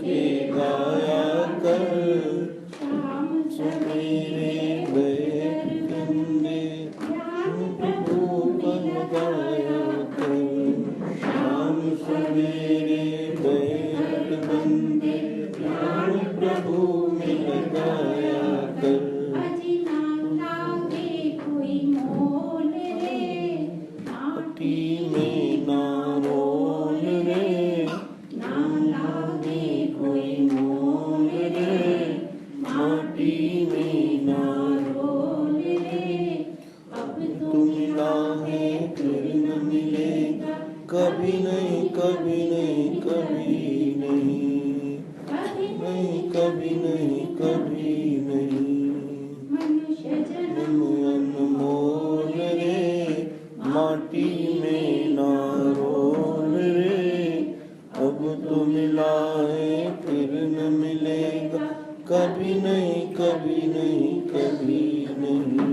ये गाया कर शाम सवेरे बैठ गंगे प्रभु पद गाया कर शाम सवेरे बैठ गंगे प्रभु मिल गाया कर अजी नाम लागे कोई मोल रे माटी में ना रोल रे नाम लागे कोई मोल रे माटी में ना रोल रे अब तुम लागे फिर न मिलेगा कभी नहीं कभी नहीं कभी नहीं नहीं कभी नहीं कभी नहीं मनुष्य जन्म अनमोल रे माटी में ना रोल रे अब तो मिला है फिर न मिलेगा कभी नहीं कभी नहीं कभी नहीं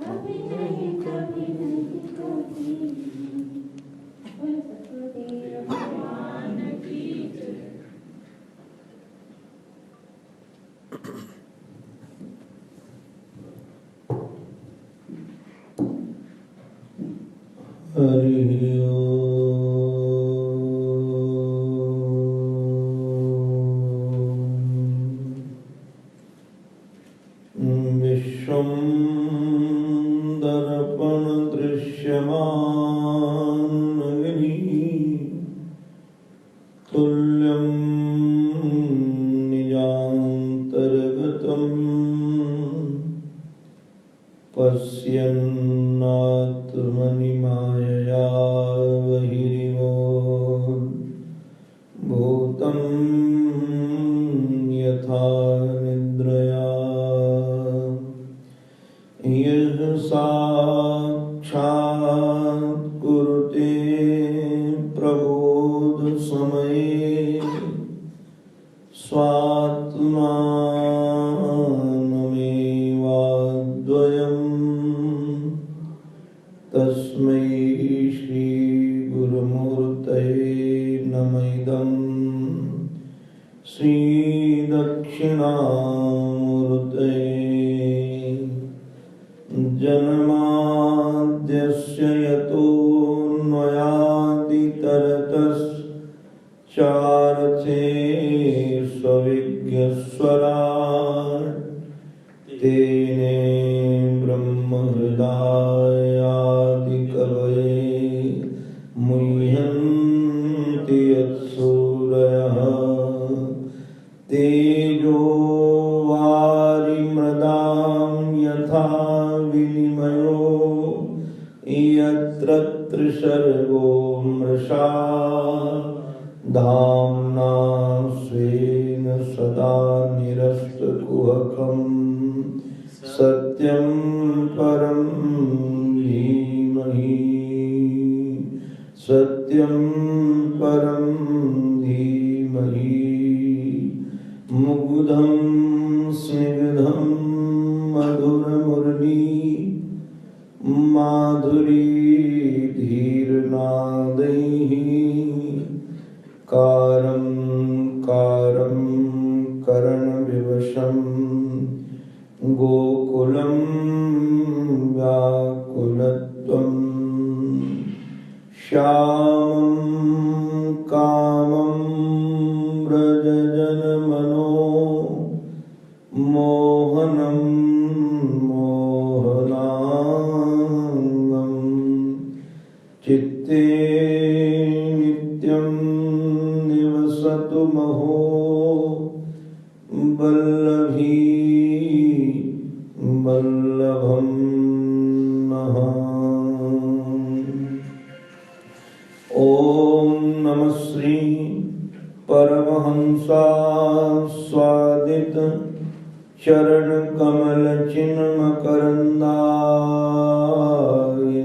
कभी नहीं कभी नहीं कभी बोलो सतगुरुदेव भगवान की जय। हरि ओम विश्वं दर्पण दृश्यमान तुल्यं निजान्तर्गतम् पश्यन्नात्मनि मायया बहिर्भूतं यथा निद्रया यः साक्षात् कुरुते प्रबोधसमये स्वात्मानमेवाद्वयम् तस्मै श्रीगुरुमूर्तये नमः इदं श्रीदक्षिणामूर्तये जन्माद्यस्य यतोऽन्वयादितरतश्चार्थे स्वविज्ञस्वराट् तेने ब्रह्महृदायादिकवये मुह्यन्ति यत्सूरयः तेजो वारिमृदां यथा विनिमयो यत्र त्रिसर्गो मृषा धाम्ना स्वेन सदा निरस्तकुहकम् सत्यं परं धीमहि सत्यं परं धीमहि मुग्धं स्निग्धं मधुरमुरली माधुरीधीर्नादैः कारं कारं करणविवशं गोकुलं व्याकुलत्वं श्यामं कामं व्रजजनमनो मोहनं मोहनाङ्गं चित्ते नित्यं निवसतु महो वल्लभी वल्लभं नः। ॐ नमः श्री परमहंसास्वादित चरणकमलचिन्मकरन्दाय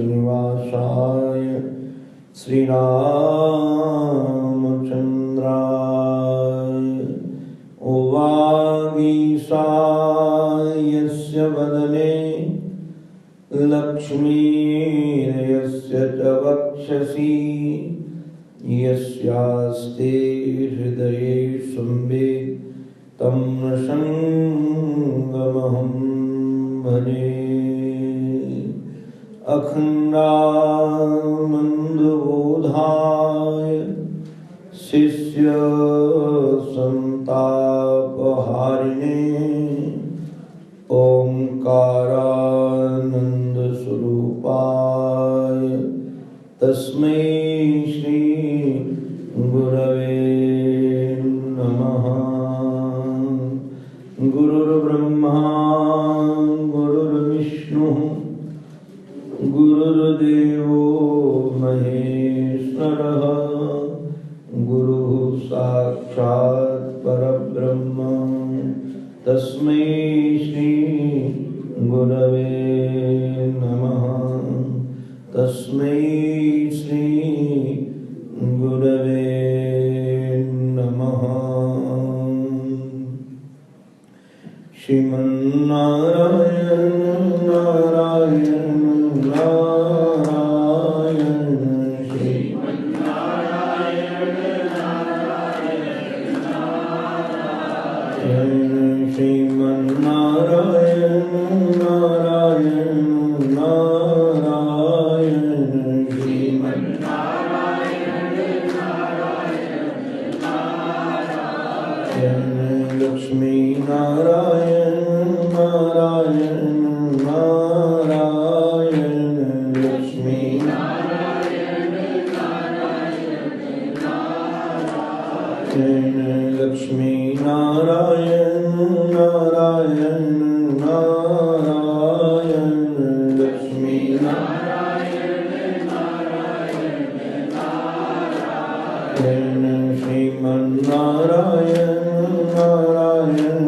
भक्तजनमानसनिवासाय श्रीरामचन्द्राय वागीशायस्य वदने लक्ष्मीर्यस्य च वक्षसि यस्यास्ते हृदये संवेद तं नृसिंहमहं भजे। अखण्डानन्दबोधाय शिष्य संतापहारिणे ओंकारानंदस्वरूपाय तस्मै श्री गुरवे नमः। गुरुर्ब्रह्मा गुरुर्विष्णुः गुरुर्देवो महेश्वरः गुरुः साक्षात् परब्रह्म तस्मै श्री गुरवे नमः। तस्मै श्री गुरवे नमः। श्रीमन्नारायण नारायण नारायण श्रीमन्नारायण नारायण नारायण श्रीमन्नारायण नारायण नारायण श्रीमन्नारायण नारायण नारायण लक्ष्मी नारायण नारायण नारायण लक्ष्मी नारायण नारायण नारायण लक्ष्मी नारायण नारायण नारायण लक्ष्मी नारायण नारायण नारायण श्रीमन्नारायण नारायण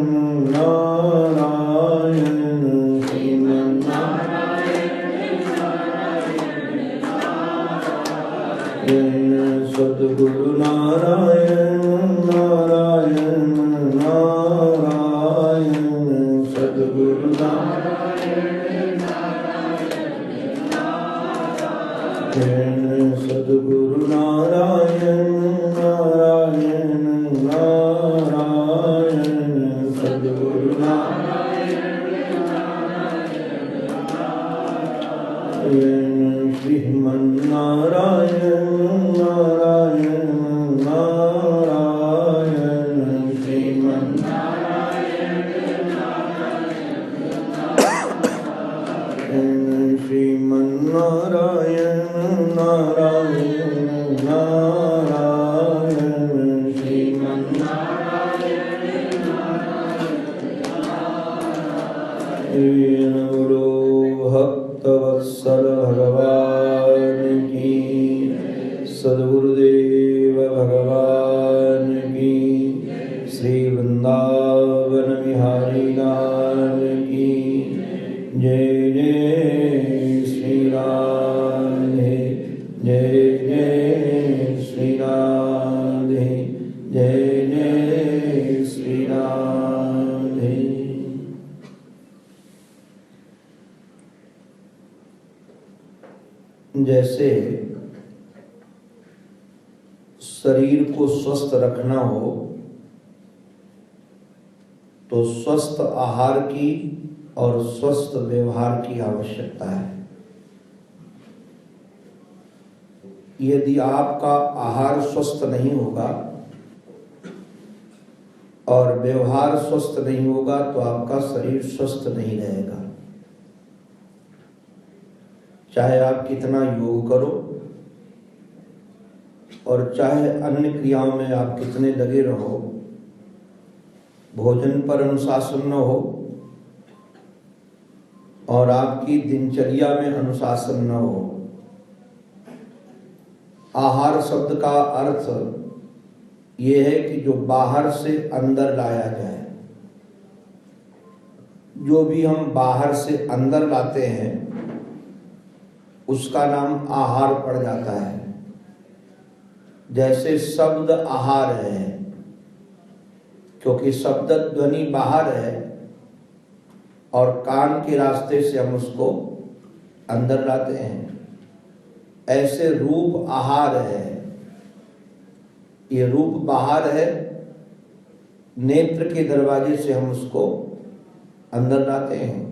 नारायण श्रीमन्नारायण नारायण सद्गुरु नारायण नारायण नारायण सद्गुरु नारायण नारायण सद्गुरु नारायण नारायण नारायण सद्गुरु नारायण श्रीमन्नारायण नारायण नारायण श्रीमन्नारायण श्रीमन्नारायण नारायण नारायण श्रीमन्नारायण बोलो भक्तवत्सल भगवान की, सद्गुरुदेव भगवान की, श्री वृंदावन बिहारी लाल की जय। जय श्री राधे जय जय श्री राधे जय जय श्री राधे। जैसे शरीर को स्वस्थ रखना हो तो स्वस्थ आहार की और स्वस्थ व्यवहार की आवश्यकता है। यदि आपका आहार स्वस्थ नहीं होगा और व्यवहार स्वस्थ नहीं होगा तो आपका शरीर स्वस्थ नहीं रहेगा। चाहे आप कितना योग करो और चाहे अन्य क्रियाओं में आप कितने लगे रहो, भोजन पर अनुशासन न हो और आपकी दिनचर्या में अनुशासन न हो। आहार शब्द का अर्थ ये है कि जो बाहर से अंदर लाया जाए। जो भी हम बाहर से अंदर लाते हैं उसका नाम आहार पड़ जाता है। जैसे शब्द आहार है, क्योंकि शब्द ध्वनि बाहर है और कान के रास्ते से हम उसको अंदर लाते हैं। ऐसे रूप आहार है, ये रूप बाहर है, नेत्र के दरवाजे से हम उसको अंदर लाते हैं।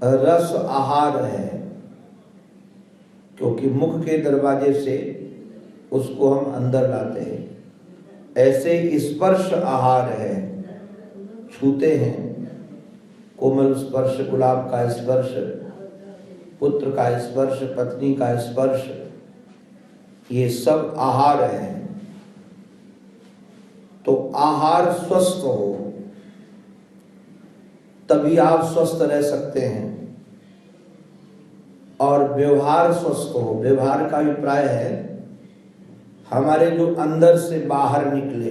रस आहार है, क्योंकि मुख के दरवाजे से उसको हम अंदर लाते हैं। ऐसे स्पर्श आहार है, छूते हैं, कोमल स्पर्श, गुलाब का स्पर्श, पुत्र का स्पर्श, पत्नी का स्पर्श, ये सब आहार है। तो आहार स्वस्थ हो तभी आप स्वस्थ रह सकते हैं, और व्यवहार स्वस्थ हो। व्यवहार का अभिप्राय है हमारे जो अंदर से बाहर निकले।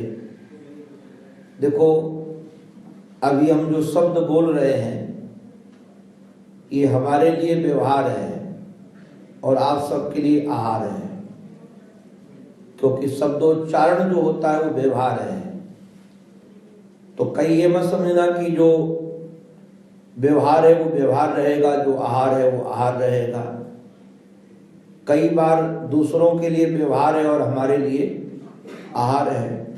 देखो, अभी हम जो शब्द बोल रहे हैं ये हमारे लिए व्यवहार है और आप सबके लिए आहार है, क्योंकि शब्दोच्चारण जो होता है वो व्यवहार है। तो कहीं ये मत समझना कि जो व्यवहार है वो व्यवहार रहेगा, जो आहार है वो आहार रहेगा। कई बार दूसरों के लिए व्यवहार है और हमारे लिए आहार है।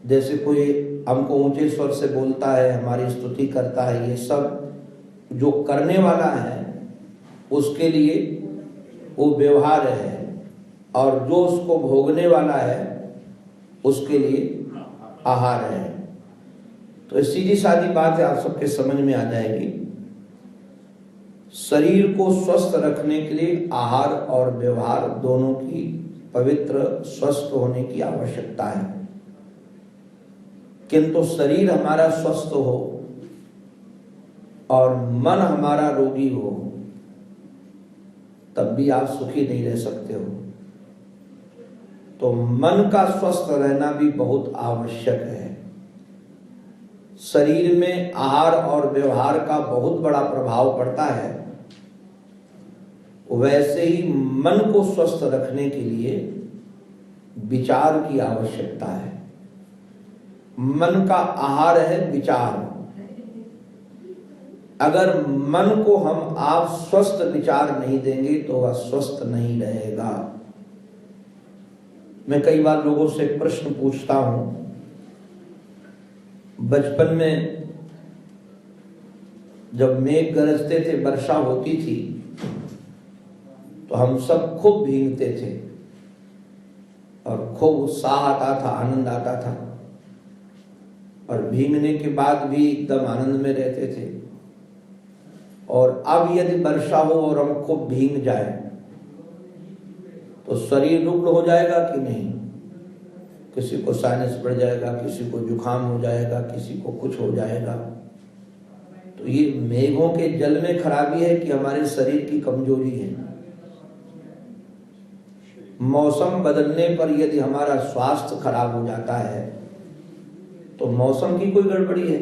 जैसे कोई हमको ऊंचे स्वर से बोलता है, हमारी स्तुति करता है, ये सब जो करने वाला है उसके लिए वो व्यवहार है, और जो उसको भोगने वाला है उसके लिए आहार है। तो सीधी सादी बात है, आप सबके समझ में आ जाएगी। शरीर को स्वस्थ रखने के लिए आहार और व्यवहार दोनों की पवित्र स्वस्थ होने की आवश्यकता है। किंतु शरीर हमारा स्वस्थ हो और मन हमारा रोगी हो तब भी आप सुखी नहीं रह सकते हो। तो मन का स्वस्थ रहना भी बहुत आवश्यक है। शरीर में आहार और व्यवहार का बहुत बड़ा प्रभाव पड़ता है, वैसे ही मन को स्वस्थ रखने के लिए विचार की आवश्यकता है। मन का आहार है विचार। अगर मन को हम आप स्वस्थ विचार नहीं देंगे तो वह स्वस्थ नहीं रहेगा। मैं कई बार लोगों से प्रश्न पूछता हूं। बचपन में जब मेघ गरजते थे, वर्षा होती थी, तो हम सब खूब भीगते थे और खूब उत्साह आता था, आनंद आता था, और भीगने के बाद भी एकदम आनंद में रहते थे। और अब यदि वर्षा हो और हम खूब भीग जाए तो शरीर रुग्ण हो जाएगा कि नहीं? किसी को साइनस बढ़ जाएगा, किसी को जुकाम हो जाएगा, किसी को कुछ हो जाएगा। तो ये मेघों के जल में खराबी है कि हमारे शरीर की कमजोरी है। मौसम बदलने पर यदि हमारा स्वास्थ्य खराब हो जाता है तो मौसम की कोई गड़बड़ी है?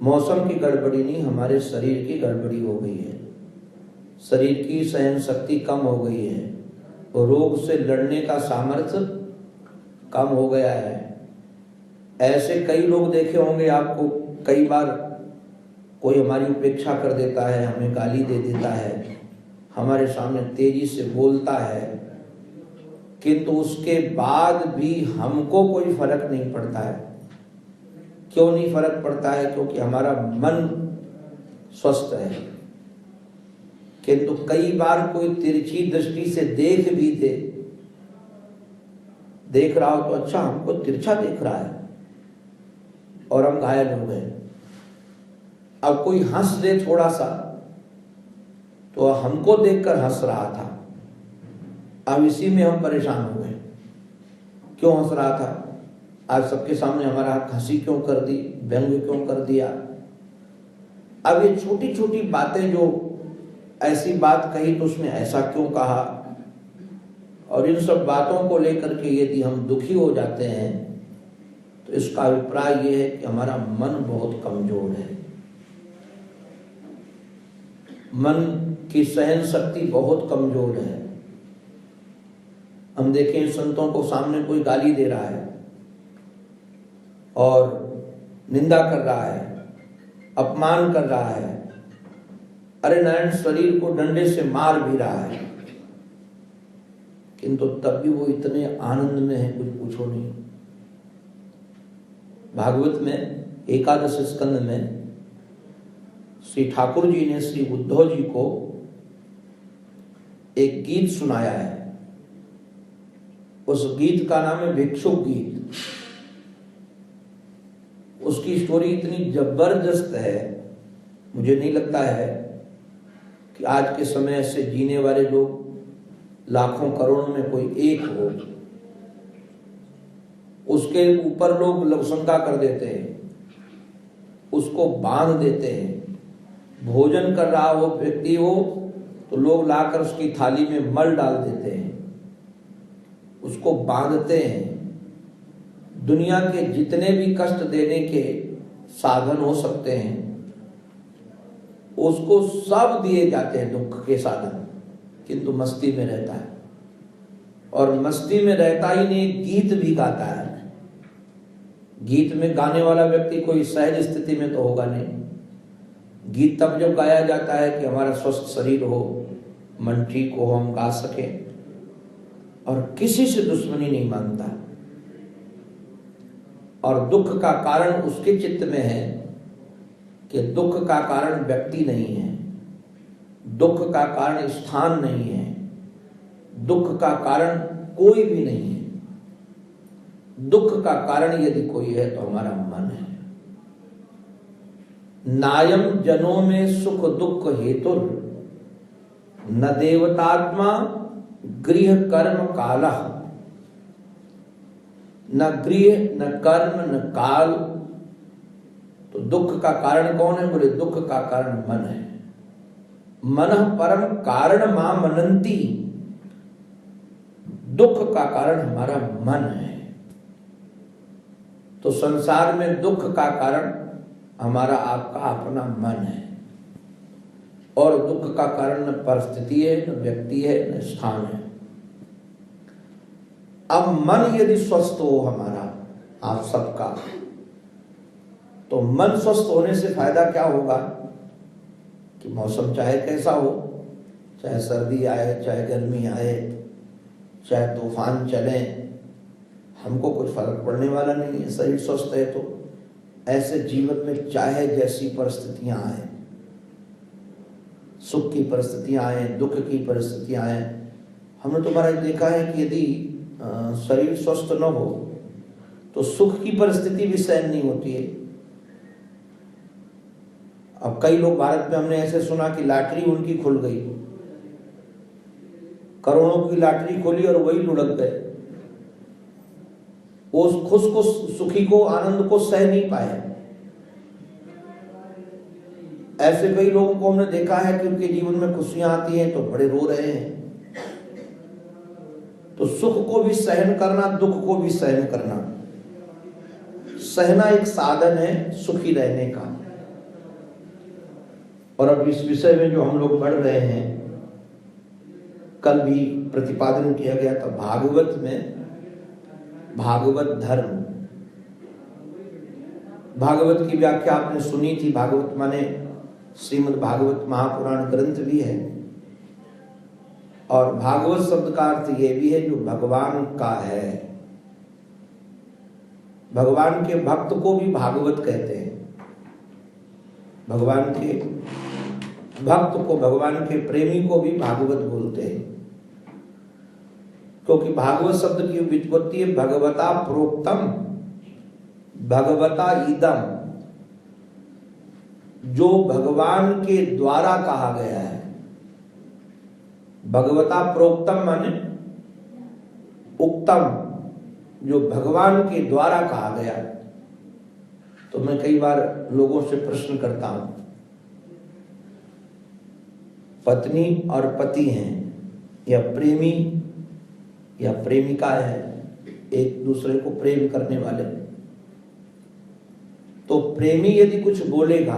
मौसम की गड़बड़ी नहीं, हमारे शरीर की गड़बड़ी हो गई है। शरीर की सहन शक्ति कम हो गई है, रोग से लड़ने का सामर्थ्य कम हो गया है। ऐसे कई लोग देखे होंगे आपको। कई बार कोई हमारी उपेक्षा कर देता है, हमें गाली दे देता है, हमारे सामने तेजी से बोलता है, किंतु उसके बाद भी हमको कोई फर्क नहीं पड़ता है। क्यों नहीं फर्क पड़ता है? क्योंकि हमारा मन स्वस्थ है। किंतु कई बार कोई तिरछी दृष्टि से देख रहा हो तो अच्छा, हमको तिरछा देख रहा है और हम घायल हो गए। अब कोई हंस दे थोड़ा सा तो हमको देखकर हंस रहा था, अब इसी में हम परेशान हो गए। क्यों हंस रहा था? आज सबके सामने हमारा हंसी क्यों कर दी, व्यंग क्यों कर दिया? अब ये छोटी छोटी बातें, जो ऐसी बात कही तो उसमें ऐसा क्यों कहा, और इन सब बातों को लेकर के यदि हम दुखी हो जाते हैं तो इसका अभिप्राय ये है कि हमारा मन बहुत कमजोर है। मन की सहन शक्ति बहुत कमजोर है। हम देखें, संतों को सामने कोई गाली दे रहा है और निंदा कर रहा है, अपमान कर रहा है, अरे नारायण शरीर को डंडे से मार भी रहा है, किंतु तब भी वो इतने आनंद में है, कुछ पूछो नहीं। भागवत में एकादश स्कंद में श्री ठाकुर जी ने श्री उद्धव जी को एक गीत सुनाया है। उस गीत का नाम है भिक्षुक गीत। उसकी स्टोरी इतनी जबरदस्त है, मुझे नहीं लगता है कि आज के समय से जीने वाले लोग लाखों करोड़ों में कोई एक हो। उसके ऊपर लोग लवशंका कर देते हैं, उसको बांध देते हैं। भोजन कर रहा हो व्यक्ति हो तो लोग लाकर उसकी थाली में मल डाल देते हैं, उसको बांधते हैं। दुनिया के जितने भी कष्ट देने के साधन हो सकते हैं उसको सब दिए जाते हैं, दुख के साधन, किंतु मस्ती में रहता है। और मस्ती में रहता ही नहीं, गीत भी गाता है। गीत में गाने वाला व्यक्ति कोई सहज स्थिति में तो होगा नहीं। गीत तब जब गाया जाता है कि हमारा स्वस्थ शरीर हो, मन ठीक हो, हम गा सके, और किसी से दुश्मनी नहीं मानता। और दुख का कारण उसके चित्त में है कि दुख का कारण व्यक्ति नहीं है, दुख का कारण स्थान नहीं है, दुख का कारण कोई भी नहीं है। दुख का कारण यदि कोई है तो हमारा मन है। नायम जनों में सुख दुख हेतुर न देवतात्मा गृह कर्म कालः। न गृह न कर्म न काल। तो दुख का कारण कौन है? बोले दुख का कारण मन है। मनः परम कारण मां मनंती। दुख का कारण हमारा मन है। तो संसार में दुख का कारण हमारा आपका अपना मन है। और दुख का कारण न परिस्थिति है, न व्यक्ति है, न स्थान है। अब मन यदि स्वस्थ हो हमारा, आप सबका, तो मन स्वस्थ होने से फायदा क्या होगा कि मौसम चाहे कैसा हो, चाहे सर्दी आए, चाहे गर्मी आए, चाहे तूफान चले, हमको कुछ फर्क पड़ने वाला नहीं है। शरीर स्वस्थ है तो ऐसे जीवन में चाहे जैसी परिस्थितियां आए, सुख की परिस्थितियां आए, दुख की परिस्थितियां आए, हमने तो महाराज देखा है कि यदि शरीर स्वस्थ न हो तो सुख की परिस्थिति भी सहन नहीं होती है। अब कई लोग भारत में हमने ऐसे सुना कि लॉटरी उनकी खुल गई, करोड़ों की लॉटरी खोली और वही लुढ़क गए। उस खुश को, सुखी को, आनंद को सह नहीं पाए। ऐसे कई लोगों को हमने देखा है कि उनके जीवन में खुशियां आती हैं तो बड़े रो रहे हैं। तो सुख को भी सहन करना, दुख को भी सहन करना, सहना एक साधन है सुखी रहने का। और अब इस विषय में जो हम लोग पढ़ रहे हैं, कल भी प्रतिपादन किया गया था भागवत में, भागवत धर्म। भागवत की व्याख्या आपने सुनी थी। भागवत माने श्रीमद् भागवत महापुराण ग्रंथ भी है। और भागवत शब्द का अर्थ ये भी है जो भगवान का है। भगवान के भक्त को भी भागवत कहते हैं। भगवान के भक्त को, भगवान के प्रेमी को भी भागवत बोलते हैं। क्योंकि भागवत शब्द की व्युत्पत्ति है भगवता प्रोक्तम, भगवता इदम, जो भगवान के द्वारा कहा गया है। भगवता प्रोक्तम माने उक्तम, जो भगवान के द्वारा कहा गया। तो मैं कई बार लोगों से प्रश्न करता हूं, पत्नी और पति हैं या प्रेमी या प्रेमिका है, एक दूसरे को प्रेम करने वाले, तो प्रेमी यदि कुछ बोलेगा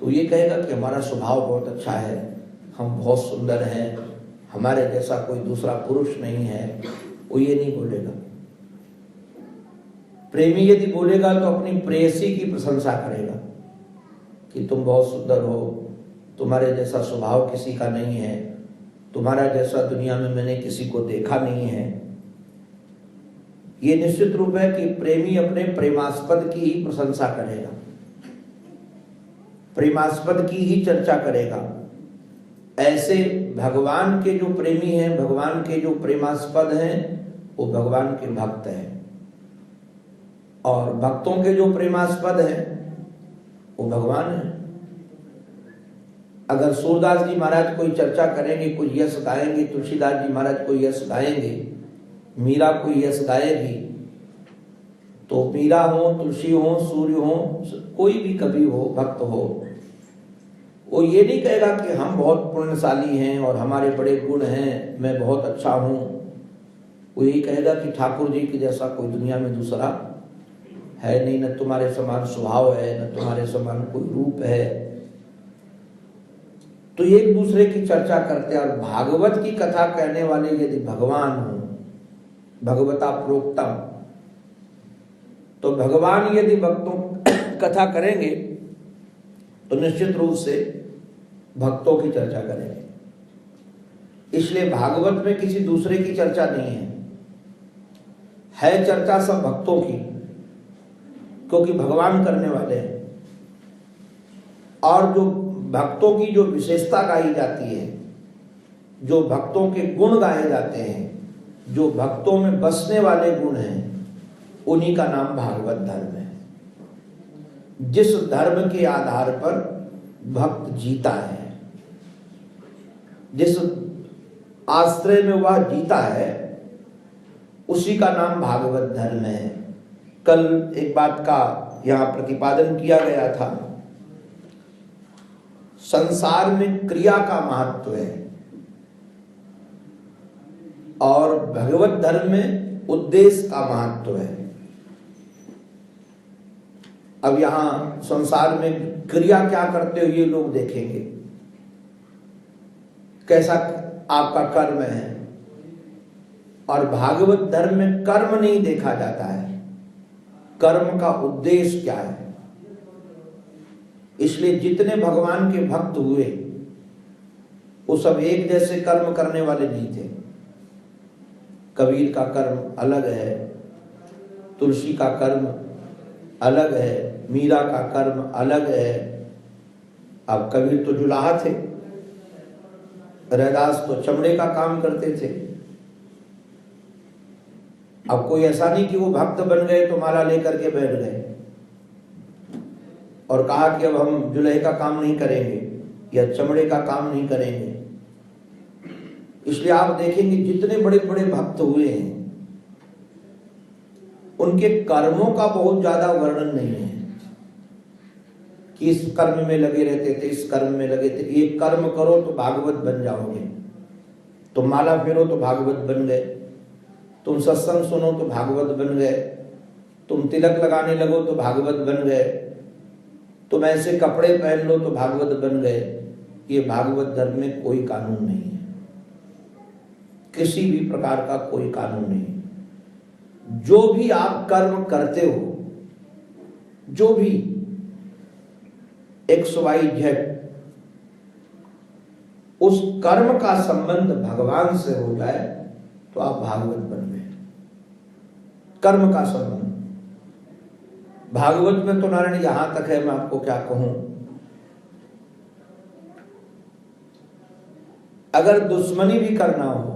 तो ये कहेगा कि हमारा स्वभाव बहुत अच्छा है, हम बहुत सुंदर हैं, हमारे जैसा कोई दूसरा पुरुष नहीं है, वो ये नहीं बोलेगा। प्रेमी यदि बोलेगा तो अपनी प्रेयसी की प्रशंसा करेगा कि तुम बहुत सुंदर हो, तुम्हारे जैसा स्वभाव किसी का नहीं है, तुम्हारा जैसा दुनिया में मैंने किसी को देखा नहीं है। ये निश्चित रूप है कि प्रेमी अपने प्रेमास्पद की ही प्रशंसा करेगा, प्रेमास्पद की ही चर्चा करेगा। ऐसे भगवान के जो प्रेमी हैं, भगवान के जो प्रेमास्पद हैं, वो भगवान के भक्त हैं। और भक्तों के जो प्रेमास्पद हैं वो भगवान है। अगर सूरदास जी महाराज कोई चर्चा करेंगे, कोई यश गाएंगे, तुलसीदास जी महाराज कोई यश गाएंगे, मीरा कोई यश गाएगी, तो मीरा हो, तुलसी हो, सूर्य हो, कोई भी कवि हो, भक्त हो, वो ये नहीं कहेगा कि हम बहुत पुण्यशाली हैं और हमारे बड़े गुण हैं, मैं बहुत अच्छा हूं। वो यही कहेगा कि ठाकुर जी के जैसा कोई दुनिया में दूसरा है नहीं, न तुम्हारे समान स्वभाव है, न तुम्हारे समान कोई रूप है। तो एक दूसरे की चर्चा करते हैं। और भागवत की कथा कहने वाले यदि भगवान हो, भगवता प्रोक्तम, तो भगवान यदि भक्तों कथा करेंगे तो निश्चित रूप से भक्तों की चर्चा करेंगे। इसलिए भागवत में किसी दूसरे की चर्चा नहीं है चर्चा सब भक्तों की, क्योंकि भगवान करने वाले हैं। और जो भक्तों की जो विशेषता गाई जाती है, जो भक्तों के गुण गाए जाते हैं, जो भक्तों में बसने वाले गुण हैं, उन्हीं का नाम भागवत धर्म है। जिस धर्म के आधार पर भक्त जीता है, जिस आश्रय में वह जीता है, उसी का नाम भागवत धर्म है। कल एक बात का यहां प्रतिपादन किया गया था, संसार में क्रिया का महत्व है और भगवत धर्म में उद्देश्य का महत्व है। अब यहां संसार में क्रिया क्या करते हो ये लोग देखेंगे, कैसा आपका कर्म है। और भागवत धर्म में कर्म नहीं देखा जाता है, कर्म का उद्देश्य क्या है। इसलिए जितने भगवान के भक्त हुए वो सब एक जैसे कर्म करने वाले नहीं थे। कबीर का कर्म अलग है, तुलसी का कर्म अलग है, मीरा का कर्म अलग है। अब कबीर तो जुलाहा थे, रैदास तो चमड़े का काम करते थे। अब कोई ऐसा नहीं कि वो भक्त बन गए तो माला लेकर के बैठ गए और कहा कि अब हम जुल्हे का काम नहीं करेंगे या चमड़े का काम नहीं करेंगे। इसलिए आप देखेंगे जितने बड़े बड़े भक्त हुए हैं उनके कर्मों का बहुत ज्यादा वर्णन नहीं है कि इस कर्म में लगे रहते थे, इस कर्म में लगे थे। ये कर्म करो तो भागवत बन जाओगे, तुम माला फेरो तो भागवत बन गए, तुम सत्संग सुनो तो भागवत बन गए, तुम तिलक लगाने लगो तो भागवत बन गए, तुम ऐसे कपड़े पहन लो तो भागवत बन गए। ये भागवत धर्म में कोई कानून नहीं है, किसी भी प्रकार का कोई कानून नहीं। जो भी आप कर्म करते हो, जो भी XYZ, उस कर्म का संबंध भगवान से हो जाए तो आप भागवत बन गए। कर्म का संबंध भागवत में तो नारायण यहां तक है, मैं आपको क्या कहूं, अगर दुश्मनी भी करना हो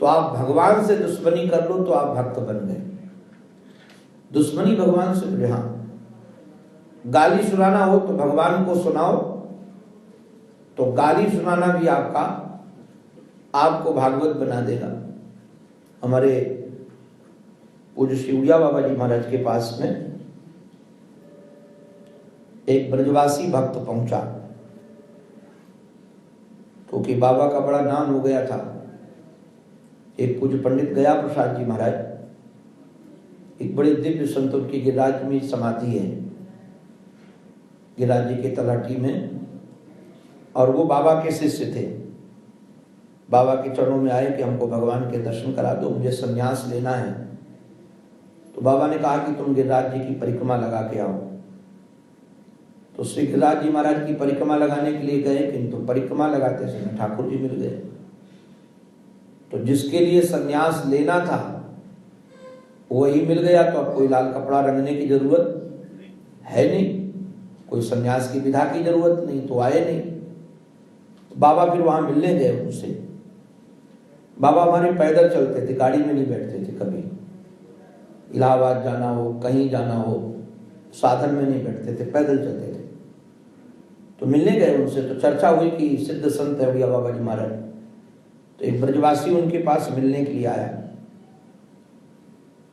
तो आप भगवान से दुश्मनी कर लो तो आप भक्त बन गए। दुश्मनी भगवान से, हाँ, गाली सुनाना हो तो भगवान को सुनाओ तो गाली सुनाना भी आपको भागवत बना देगा। हमारे पूज्य शिवड़िया बाबा जी महाराज के पास में एक ब्रजवासी भक्त पहुंचा, क्योंकि बाबा का बड़ा नाम हो गया था। एक पूज्य पंडित गया प्रसाद जी महाराज, एक बड़े दिव्य संतों की गिरिराज में समाधि है, गिरिराज जी के तलाटी में, और वो बाबा के शिष्य थे। बाबा के चरणों में आए कि हमको भगवान के दर्शन करा दो, मुझे संन्यास लेना है। तो बाबा ने कहा कि तुम गिरिराज जी की परिक्रमा लगा के आओ। तो श्री गिरिराज जी महाराज की परिक्रमा लगाने के लिए गए, किंतु परिक्रमा लगाते समय ठाकुर जी मिल गए। तो जिसके लिए संन्यास लेना था वही मिल गया, तो अब कोई लाल कपड़ा रंगने की जरूरत है नहीं, कोई संन्यास की विधा की जरूरत नहीं, तो आए नहीं। बाबा फिर वहां मिलने गए उनसे। बाबा हमारे पैदल चलते थे, गाड़ी में नहीं बैठते थे कभी। इलाहाबाद जाना हो, कहीं जाना हो, साधन में नहीं बैठते थे, पैदल चलते थे। तो मिलने गए उनसे, तो चर्चा हुई कि सिद्ध संत है भैया बाबा जी महाराज। तो एक ब्रजवासी उनके पास मिलने के लिए आया।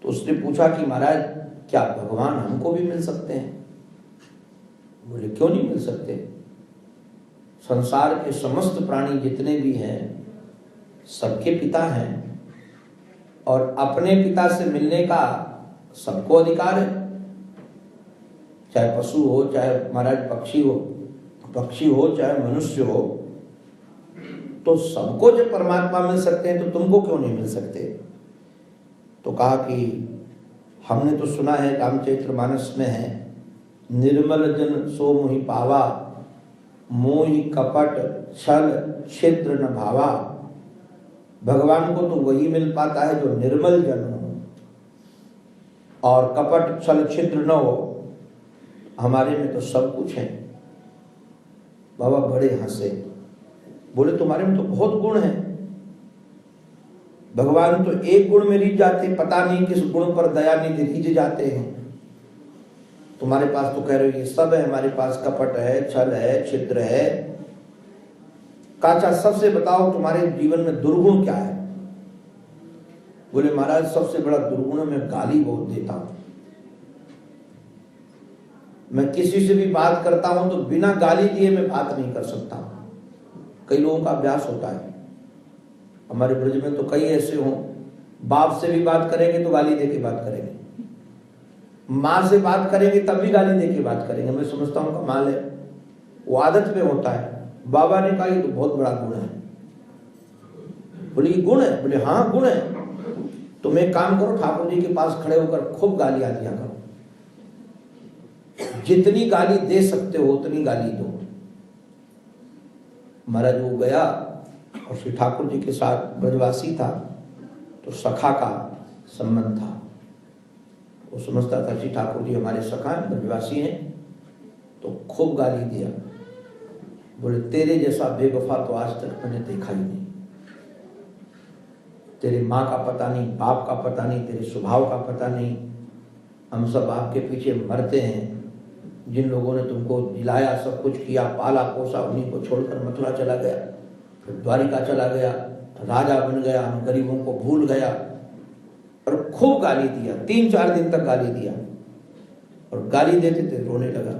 तो उसने पूछा कि महाराज क्या भगवान हमको भी मिल सकते हैं? बोले क्यों नहीं मिल सकते? संसार के समस्त प्राणी जितने भी हैं सबके पिता हैं, और अपने पिता से मिलने का सबको अधिकार है। चाहे पशु हो, चाहे महाराज पक्षी हो चाहे मनुष्य हो, तो सबको जब परमात्मा मिल सकते हैं तो तुमको क्यों नहीं मिल सकते? तो कहा कि हमने तो सुना है, रामचरितमानस में है, निर्मल जन सो मोहि पावा, मोहि कपट छल छिद्र न भावा। भगवान को तो वही मिल पाता है जो निर्मल जन हो और कपट छल छिद्र न हो। हमारे में तो सब कुछ है। बाबा बड़े हंसे, बोले तुम्हारे में तो बहुत गुण है। भगवान तो एक गुण में रिझ जाते, पता नहीं किस गुण पर दया निधि रिझ जाते हैं। तुम्हारे पास तो कह रहे हो ये सब है, हमारे पास कपट है, छल है, छिद्र है। काचा सबसे बताओ तुम्हारे जीवन में दुर्गुण क्या है? बोले महाराज सबसे बड़ा दुर्गुण मैं गाली बहुत देता हूं। मैं किसी से भी बात करता हूं तो बिना गाली दिए मैं बात नहीं कर सकता। कई लोगों का अभ्यास होता है, हमारे ब्रज में तो कई ऐसे हों, बाप से भी बात करेंगे तो गाली दे के बात करेंगे, माँ से बात करेंगे तब भी गाली दे के बात करेंगे। मैं समझता हूँ कमाल है, वो आदत में होता है। बाबा ने कहा ये तो बहुत बड़ा गुण है। बोले ये गुण है? बोले हाँ गुण है। तुम एक काम करो, ठाकुर जी के पास खड़े होकर खूब गालियां दिया करो, जितनी गाली दे सकते हो उतनी गाली दो। महाराज वो गया और श्री ठाकुर जी के साथ ब्रजवासी था, तो सखा का संबंध था। वो समझता था श्री ठाकुर जी हमारे सखा हैं, ब्रजवासी हैं, तो खूब गाली दिया। बोले तेरे जैसा बेवफा तो आज तक मैंने देखा ही नहीं। तेरे माँ का पता नहीं, बाप का पता नहीं, तेरे स्वभाव का पता नहीं। हम सब आपके पीछे मरते हैं। जिन लोगों ने तुमको जिलाया, सब कुछ किया, पाला पोसा, उन्हीं को छोड़कर मथुरा चला गया, फिर द्वारिका चला गया, राजा बन गया, हम गरीबों को भूल गया। और खूब गाली दिया, 3-4 दिन तक गाली दिया, और गाली देते थे रोने लगा।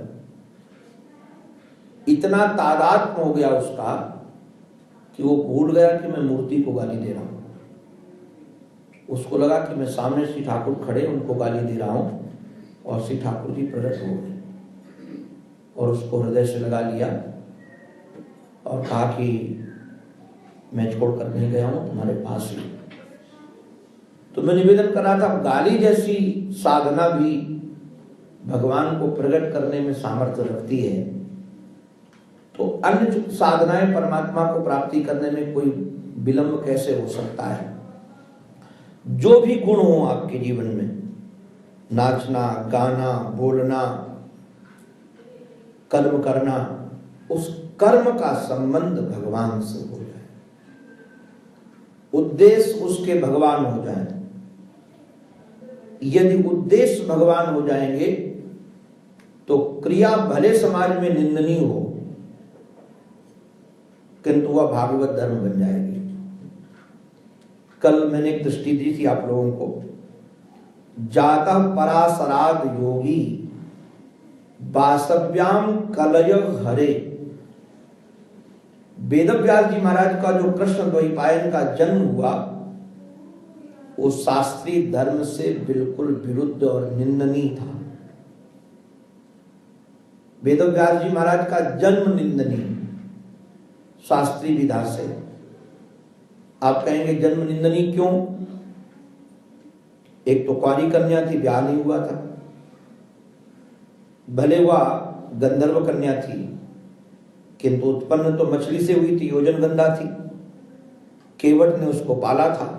इतना तादात्म्य हो गया उसका कि वो भूल गया कि मैं मूर्ति को गाली दे रहा हूं। उसको लगा कि मैं सामने श्री ठाकुर खड़े उनको गाली दे रहा हूं, और श्री ठाकुर जी प्रकट हो गए और उसको हृदय से लगा लिया और कहा कि मैं छोड़कर नहीं गया हूं, तुम्हारे पास ही। तो मैं निवेदन कर रहा था, गाली जैसी साधना भी भगवान को प्रकट करने में सामर्थ्य रखती है, तो अन्य साधनाएं परमात्मा को प्राप्ति करने में कोई विलंब कैसे हो सकता है? जो भी गुण हो आपके जीवन में, नाचना, गाना, बोलना, कर्म करना, उस कर्म का संबंध भगवान से हो जाए, उद्देश्य उसके भगवान हो जाए। यदि उद्देश्य भगवान हो जाएंगे तो क्रिया भले समाज में निंदनीय हो, किंतु वह भागवत धर्म बन जाएगी। कल मैंने एक दृष्टि दी थी आप लोगों को, जाता परासराग योगी वासव्याम कलय हरे। वेदव्यास जी महाराज का जो कृष्ण द्वैपायन का जन्म हुआ, वो शास्त्रीय धर्म से बिल्कुल विरुद्ध और निंदनीय था। वेदव्यास जी महाराज का जन्म निंदनीय शास्त्रीय विधा से। आप कहेंगे जन्म निंदनीय क्यों? एक तो कुंवारी कन्या थी, ब्याह नहीं हुआ था, भले वह गंधर्व कन्या थी, किंतु उत्पन्न तो मछली से हुई थी, योजन गंधा थी। केवट ने उसको पाला था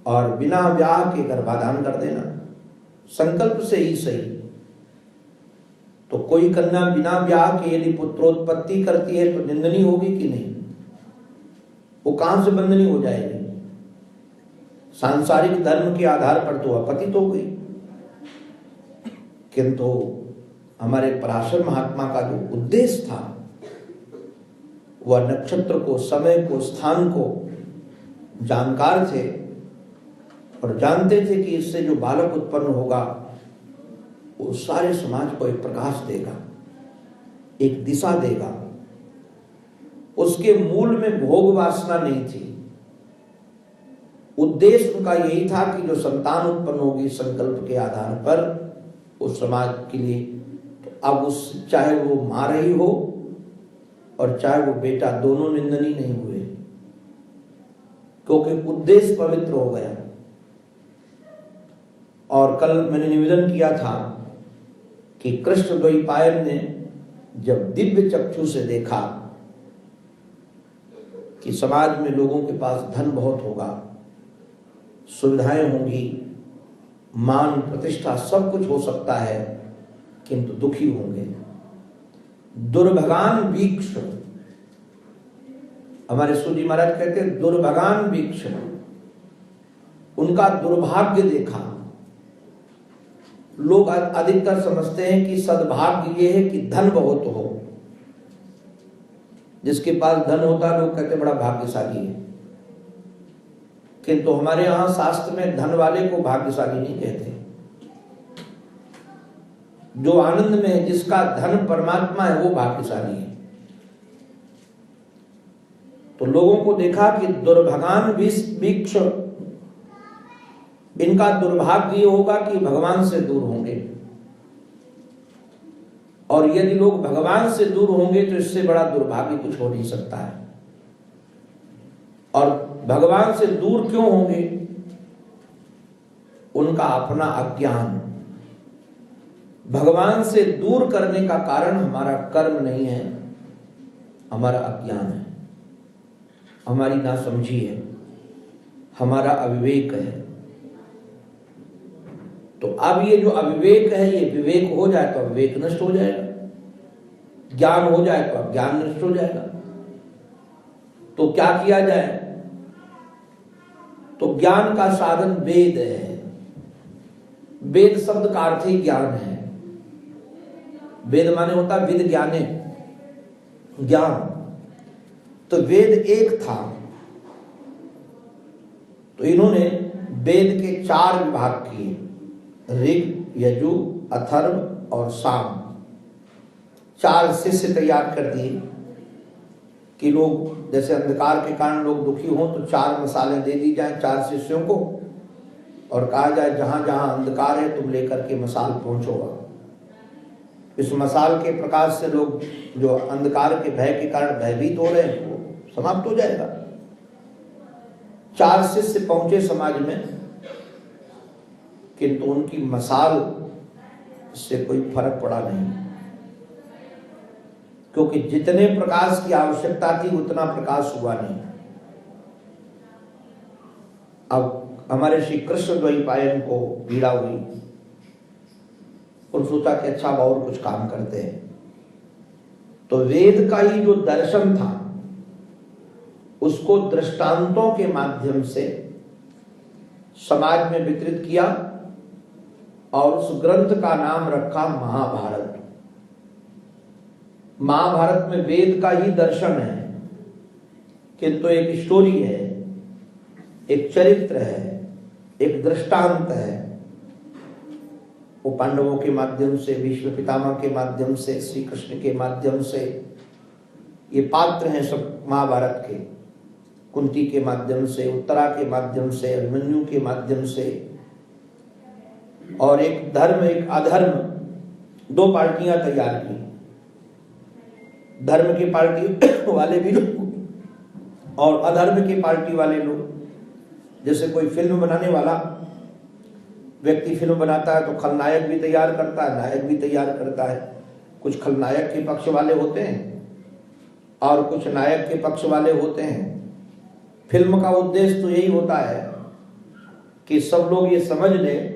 और बिना ब्याह के गर्भाधान कर देना, संकल्प से ही सही। तो कोई कन्या बिना ब्याह के यदि पुत्रोत्पत्ति करती है तो निंदनीय होगी कि नहीं? वो कहां से बंधनी हो जाएगी? सांसारिक धर्म के आधार पर तो अपतित हो गई। किंतु हमारे पराशर महात्मा का जो उद्देश्य था, वह नक्षत्र को, समय को, स्थान को जानकार थे और जानते थे कि इससे जो बालक उत्पन्न होगा वो सारे समाज को एक प्रकाश देगा, एक दिशा देगा। उसके मूल में भोग वासना नहीं थी। उद्देश्य उनका यही था कि जो संतान उत्पन्न होगी संकल्प के आधार पर उस समाज के लिए, तो अब उस चाहे वो मां रही हो और चाहे वो बेटा, दोनों निंदनीय नहीं हुए, क्योंकि उद्देश्य पवित्र हो गया। और कल मैंने निवेदन किया था कि कृष्ण द्वैपायन ने जब दिव्य चक्षु से देखा कि समाज में लोगों के पास धन बहुत होगा, सुविधाएं होंगी, मान प्रतिष्ठा सब कुछ हो सकता है, किंतु दुखी होंगे। दुर्भगान वीक्ष, हमारे सूजी महाराज कहते हैं दुर्भगान वीक्ष, उनका दुर्भाग्य देखा। लोग अधिकतर समझते हैं कि सद्भाग्य ये है कि धन बहुत हो, जिसके पास धन होता है लोग कहते बड़ा भाग्यशाली है। किंतु हमारे यहां शास्त्र में धन वाले को भाग्यशाली नहीं कहते। जो आनंद में है, जिसका धन परमात्मा है, वो भाग्यशाली है। तो लोगों को देखा कि दुर्भगान वीक्ष, इनका दुर्भाग्य ये होगा कि भगवान से दूर होंगे, और यदि लोग भगवान से दूर होंगे तो इससे बड़ा दुर्भाग्य कुछ हो नहीं सकता है। और भगवान से दूर क्यों होंगे? उनका अपना अज्ञान। भगवान से दूर करने का कारण हमारा कर्म नहीं है, हमारा अज्ञान है, हमारी नासमझी है, हमारा अविवेक है। तो अब ये जो अविवेक है, ये विवेक हो जाए तो अविवेक नष्ट हो जाएगा, ज्ञान हो जाए तो अज्ञान नष्ट हो जाएगा। तो क्या किया जाए? तो ज्ञान का साधन वेद है। वेद शब्द का अर्थ ही ज्ञान है। वेद माने होता विद ज्ञाने, ज्ञान। तो वेद एक था, तो इन्होंने वेद के 4 विभाग किए, ऋग, यजु, अथर्व और साम। 4 शिष्य तैयार कर दिए कि लोग, जैसे अंधकार के कारण लोग दुखी हों तो 4 मसाले दे दी जाए 4 शिष्यों को, और कहा जाए जहां जहां अंधकार है तुम लेकर के मसाल पहुंचोगा। इस मसाल के प्रकाश से लोग जो अंधकार के भय के कारण भयभीत हो रहे हैं वो समाप्त हो जाएगा। 4 शिष्य पहुंचे समाज में, किंतु उनकी मसाल से कोई फर्क पड़ा नहीं, क्योंकि जितने प्रकाश की आवश्यकता थी उतना प्रकाश हुआ नहीं। अब हमारे श्री कृष्ण द्वैपायन को पीड़ा हुई, उन्होंने सोचा कि अच्छा और कुछ काम करते हैं। तो वेद का ही जो दर्शन था उसको दृष्टांतों के माध्यम से समाज में वितरित किया, और उस ग्रंथ का नाम रखा महाभारत। महाभारत में वेद का ही दर्शन है, किंतु एक स्टोरी है, एक चरित्र है, एक दृष्टांत है। वो पांडवों के माध्यम से, भीष्म पितामह के माध्यम से, श्री कृष्ण के माध्यम से, ये पात्र हैं सब महाभारत के। कुंती के माध्यम से, उत्तरा के माध्यम से, अभिमन्यु के माध्यम से। और एक धर्म एक अधर्म, 2 पार्टियां तैयार की। धर्म की पार्टी वाले भी लोग और अधर्म की पार्टी वाले लोग। जैसे कोई फिल्म बनाने वाला व्यक्ति फिल्म बनाता है तो खलनायक भी तैयार करता है, नायक भी तैयार करता है। कुछ खलनायक के पक्ष वाले होते हैं और कुछ नायक के पक्ष वाले होते हैं। फिल्म का उद्देश्य तो यही होता है कि सब लोग ये समझ लें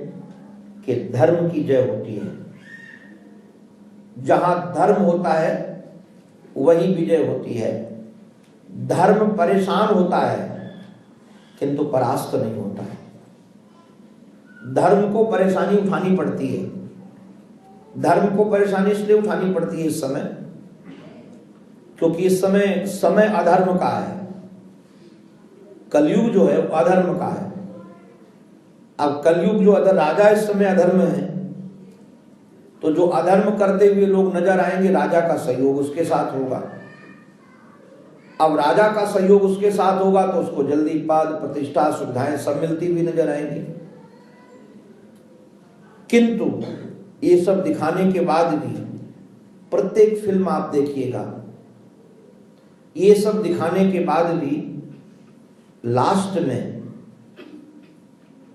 कि धर्म की जय होती है। जहां धर्म होता है वही विजय होती है। धर्म परेशान होता है किंतु परास्त नहीं होता है। धर्म को परेशानी उठानी पड़ती है। धर्म को परेशानी इसलिए उठानी पड़ती है इस समय, क्योंकि इस समय अधर्म का है। कलयुग जो है वो अधर्म का है। अब कलयुग जो राजा इस समय अधर्म है, तो जो अधर्म करते हुए लोग नजर आएंगे, राजा का सहयोग उसके साथ होगा। अब राजा का सहयोग उसके साथ होगा तो उसको जल्दी पद प्रतिष्ठा सुविधाएं सब मिलती हुई नजर आएंगी। किंतु ये सब दिखाने के बाद भी प्रत्येक फिल्म आप देखिएगा, ये सब दिखाने के बाद भी लास्ट में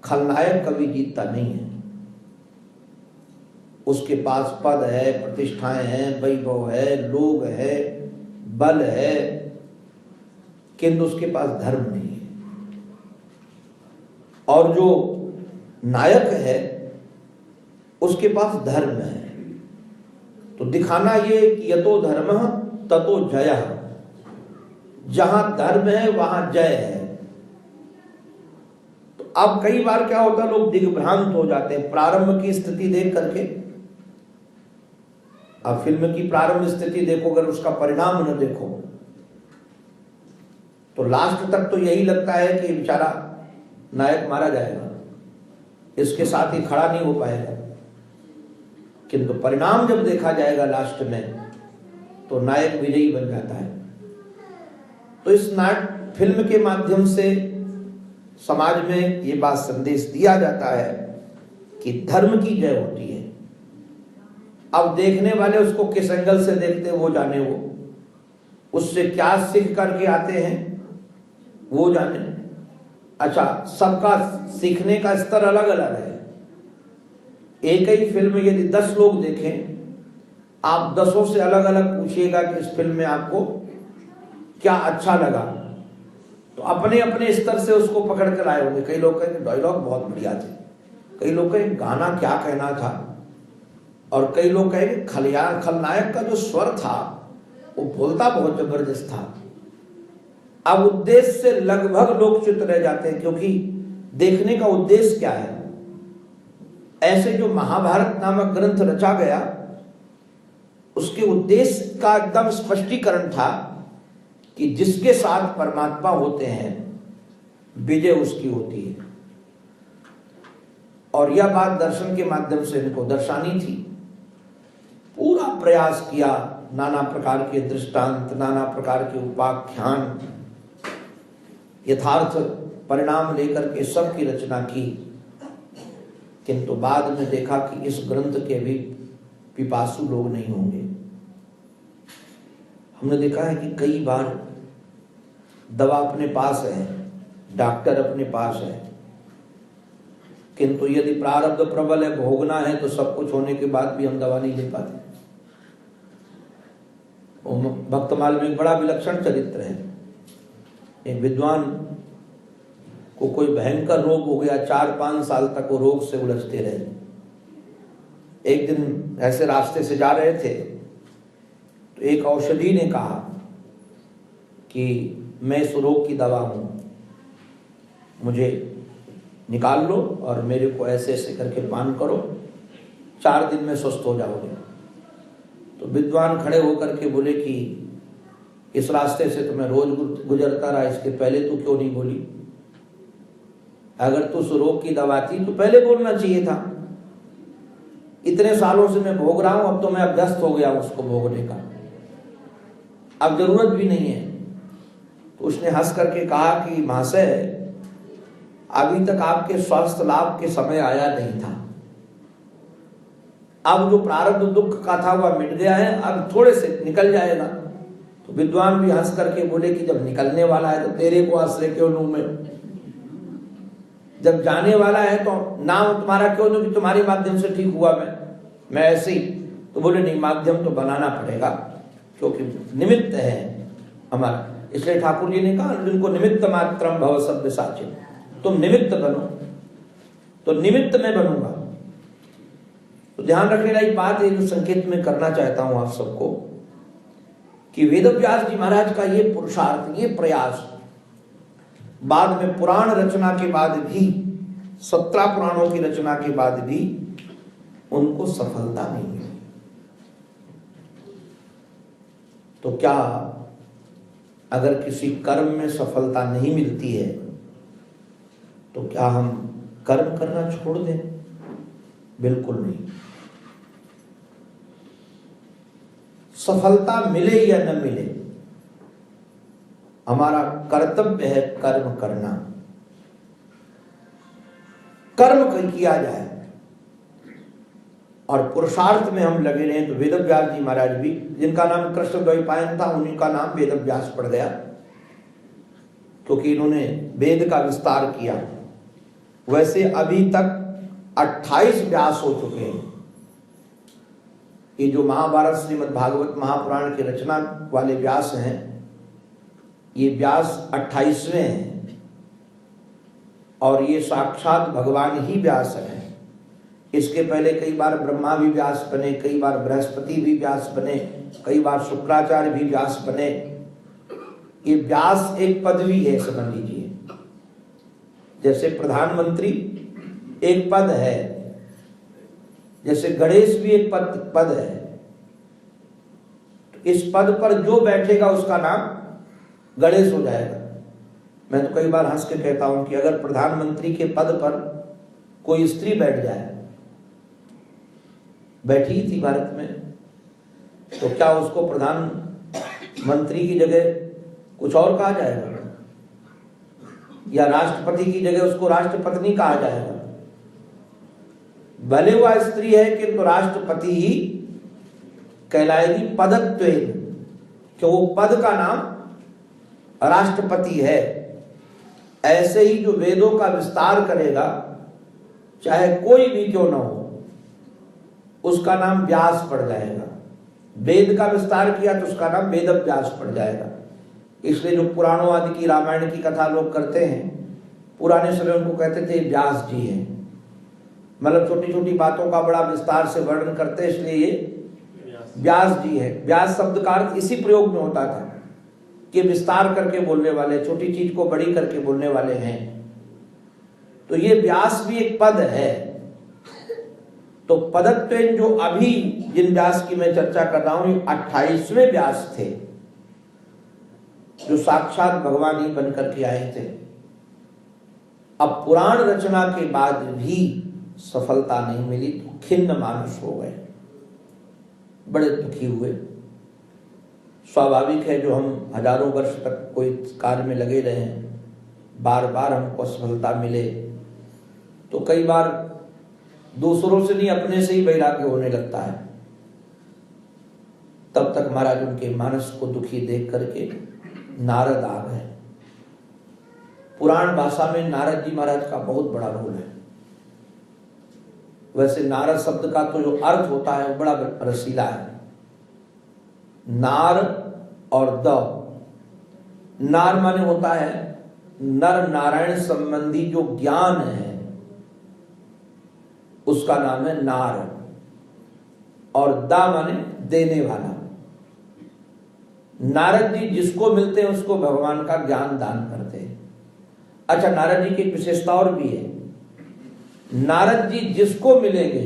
खलनायक कभी जीतता नहीं है। उसके पास पद है, प्रतिष्ठाएं हैं, वैभव है, लोग है, बल है, किंतु उसके पास धर्म नहीं है। और जो नायक है उसके पास धर्म है। तो दिखाना ये कि यतो धर्मः ततो जयः, जहां धर्म है वहां जय है। तो अब कई बार क्या होता है, लोग दिग्भ्रांत हो जाते हैं प्रारंभ की स्थिति देख करके। अब फिल्म की प्रारंभ स्थिति देखो, अगर उसका परिणाम न देखो तो लास्ट तक तो यही लगता है कि बेचारा नायक मारा जाएगा, इसके साथ ही खड़ा नहीं हो पाएगा। किंतु परिणाम जब देखा जाएगा लास्ट में तो नायक विजयी बन जाता है। तो इस नाटक फिल्म के माध्यम से समाज में ये बात संदेश दिया जाता है कि धर्म की जय होती है। अब देखने वाले उसको किस एंगल से देखते हैं वो जाने, वो उससे क्या सीख करके आते हैं वो जाने। अच्छा, सबका सीखने का स्तर अलग अलग है। एक ही फिल्म यदि 10 लोग देखें, आप 10 से अलग अलग पूछिएगा कि इस फिल्म में आपको क्या अच्छा लगा, तो अपने अपने स्तर से उसको पकड़ कर आए होंगे। कई लोग कहेंगे डायलॉग बहुत बढ़िया थे, कई लोग कहेंगे गाना क्या कहना था, और कई लोग कहेंगे खलनायक का जो स्वर था वो बोलता बहुत जबरदस्त था। अब उद्देश्य से लगभग लोग च्युत रह जाते हैं, क्योंकि देखने का उद्देश्य क्या है। ऐसे जो महाभारत नामक ग्रंथ रचा गया, उसके उद्देश्य का एकदम स्पष्टीकरण था कि जिसके साथ परमात्मा होते हैं विजय उसकी होती है। और यह बात दर्शन के माध्यम से इनको दर्शानी थी। पूरा प्रयास किया, नाना प्रकार के दृष्टांत, नाना प्रकार के उपाख्यान, यथार्थ परिणाम लेकर के सबकी रचना की। किंतु बाद में देखा कि इस ग्रंथ के भी पिपासु लोग नहीं होंगे। हमने देखा है कि कई बार दवा अपने पास है, डॉक्टर अपने पास है, किंतु यदि प्रारब्ध प्रबल है, भोगना है, तो सब कुछ होने के बाद भी हम दवा नहीं ले पाते। भक्तमाल में एक बड़ा विलक्षण चरित्र है। एक विद्वान को कोई भयंकर रोग हो गया, 4-5 साल तक वो रोग से उलझते रहे। एक दिन ऐसे रास्ते से जा रहे थे तो एक औषधि ने कहा कि मैं इस रोग की दवा हूं, मुझे निकाल लो और मेरे को ऐसे ऐसे करके पान करो, 4 दिन में स्वस्थ हो जाओगे। तो विद्वान खड़े होकर के बोले कि इस रास्ते से तो मैं रोज गुजरता रहा, इसके पहले तू क्यों नहीं बोली? अगर तू उस रोग की दवा थी तो पहले बोलना चाहिए था। इतने सालों से मैं भोग रहा हूं, अब तो मैं अभ्यस्त हो गया उसको भोगने का, अब जरूरत भी नहीं है। तो उसने हंस करके कहा कि महाशय, अभी तक आपके स्वास्थ्य लाभ के समय आया नहीं था। अब जो प्रारब्ध दुख का था वह मिट गया है, अब थोड़े से निकल जाएगा। तो विद्वान भी हंस करके बोले कि जब निकलने वाला है तो तेरे को आश्रय क्यों लूं मैं? जब जाने वाला है तो नाम तुम्हारा क्यों नहीं कि तुम्हारे माध्यम से ठीक हुआ मैं ऐसे ही, तो बोले नहीं, माध्यम तो बनाना पड़ेगा क्योंकि निमित्त है हमारा। इसलिए ठाकुर जी ने कहा अर्जुन को निमित्त मात्रम भव सव्यसाचिन, तुम निमित्त बनो। तो निमित्त में बनूंगा। तो ध्यान रखने वाली बात है जो संकेत में करना चाहता हूं आप सबको कि वेदव्यास जी महाराज का ये पुरुषार्थ, ये प्रयास बाद में पुराण रचना के बाद भी, 17 पुराणों की रचना के बाद भी उनको सफलता नहीं मिली। तो क्या अगर किसी कर्म में सफलता नहीं मिलती है तो क्या हम कर्म करना छोड़ दें? बिल्कुल नहीं। सफलता मिले या न मिले, हमारा कर्तव्य है कर्म करना। कर्म किया जाए और पुरुषार्थ में हम लगे रहे। तो वेदव्यास जी महाराज भी, जिनका नाम कृष्ण द्वैपायन था, उन्हीं का नाम वेदव्यास पड़ गया क्योंकि इन्होंने वेद का विस्तार किया। वैसे अभी तक 28 व्यास हो चुके हैं। ये जो महाभारत श्रीमद् भागवत महापुराण की रचना वाले व्यास हैं, ये व्यास 28वें हैं और ये साक्षात भगवान ही व्यास हैं। इसके पहले कई बार ब्रह्मा भी व्यास बने, कई बार बृहस्पति भी व्यास बने, कई बार शुक्राचार्य भी व्यास बने। ये व्यास एक पदवी है, समझ लीजिए। जैसे प्रधानमंत्री एक पद है, जैसे गणेश भी एक पद है। तो इस पद पर जो बैठेगा उसका नाम गणेश हो जाएगा। मैं तो कई बार हंस के कहता हूं कि अगर प्रधानमंत्री के पद पर कोई स्त्री बैठ जाए, बैठी थी भारत में, तो क्या उसको प्रधानमंत्री की जगह कुछ और कहा जाएगा? या राष्ट्रपति की जगह उसको राष्ट्रपत्नी कहा जाएगा? भले वह स्त्री है किंतु राष्ट्रपति ही कहलाएगी पदत्वेन, कि वो पद का नाम राष्ट्रपति है। ऐसे ही जो वेदों का विस्तार करेगा, चाहे कोई भी क्यों न हो, उसका नाम व्यास पड़ जाएगा। वेद का विस्तार किया तो उसका नाम वेद व्यास पड़ जाएगा। इसलिए जो पुराणों आदि की, रामायण की कथा लोग करते हैं, पुराने समय उनको कहते थे व्यास जी हैं। मतलब छोटी छोटी बातों का बड़ा विस्तार से वर्णन करते हैं, इसलिए ये व्यास जी है। व्यास शब्द का अर्थ इसी प्रयोग में होता था कि विस्तार करके बोलने वाले, छोटी चीज को बड़ी करके बोलने वाले हैं। तो ये व्यास भी एक पद है। तो पदत्वेन जो अभी जिन व्यास की मैं चर्चा कर रहा हूं, 28वें व्यास थे जो साक्षात भगवान ही बनकर के आए थे। अब पुराण रचना के बाद भी सफलता नहीं मिली तो खिन्न मानुष हो गए, बड़े दुखी हुए। स्वाभाविक है, जो हम हजारों वर्ष तक कोई कार्य में लगे रहे हैं, बार बार हमको असफलता मिले तो कई बार दूसरों से नहीं अपने से ही वैराग्य होने लगता है। तब तक महाराज उनके मानस को दुखी देख करके नारद आ गए। पुराण भाषा में नारद जी महाराज का बहुत बड़ा रोल है। वैसे नारद शब्द का तो जो अर्थ होता है वो बड़ा रसीला है। नार और द, नार माने होता है नर नारायण संबंधी जो ज्ञान है उसका नाम है नार, और दा माने देने वाला। नारद जी जिसको मिलते हैं उसको भगवान का ज्ञान दान करते हैं। अच्छा, नारद जी की एक विशेषता और भी है, नारद जी जिसको मिलेंगे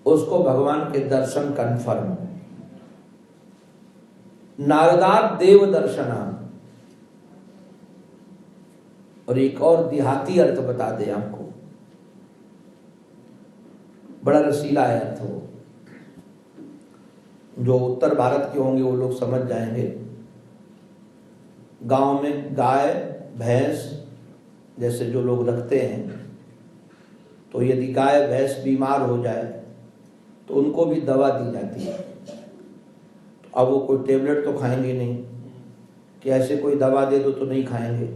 उसको भगवान के दर्शन कन्फर्म। नारदात देव दर्शना। और एक और देहाती अर्थ बता दे आपको, बड़ा रसीला है अर्थ वो। जो उत्तर भारत के होंगे वो लोग समझ जाएंगे। गांव में गाय भैंस जैसे जो लोग रखते हैं, तो यदि गाय भैंस बीमार हो जाए तो उनको भी दवा दी जाती है। तो अब वो कोई टेबलेट तो खाएंगे नहीं कि ऐसे कोई दवा दे दो तो नहीं खाएंगे।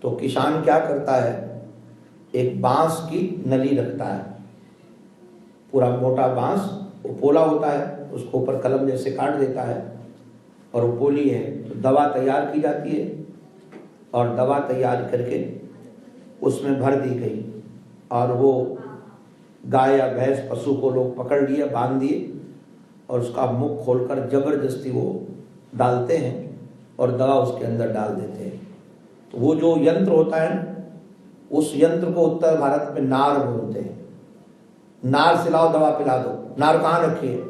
तो किसान क्या करता है, एक बांस की नली रखता है, पूरा मोटा बांस, वो पोला होता है, उसको ऊपर कलम जैसे काट देता है और वो पोली है, तो दवा तैयार की जाती है और दवा तैयार करके उसमें भर दी गई और वो गाय या भैंस पशु को लोग पकड़ लिए, बांध दिए और उसका मुख खोलकर जबरदस्ती वो डालते हैं और दवा उसके अंदर डाल देते हैं। तो वो जो यंत्र होता है, उस यंत्र को उत्तर भारत में नार बोलते हैं। नार से लाओ दवा पिला दो, नार कहाँ रखी है,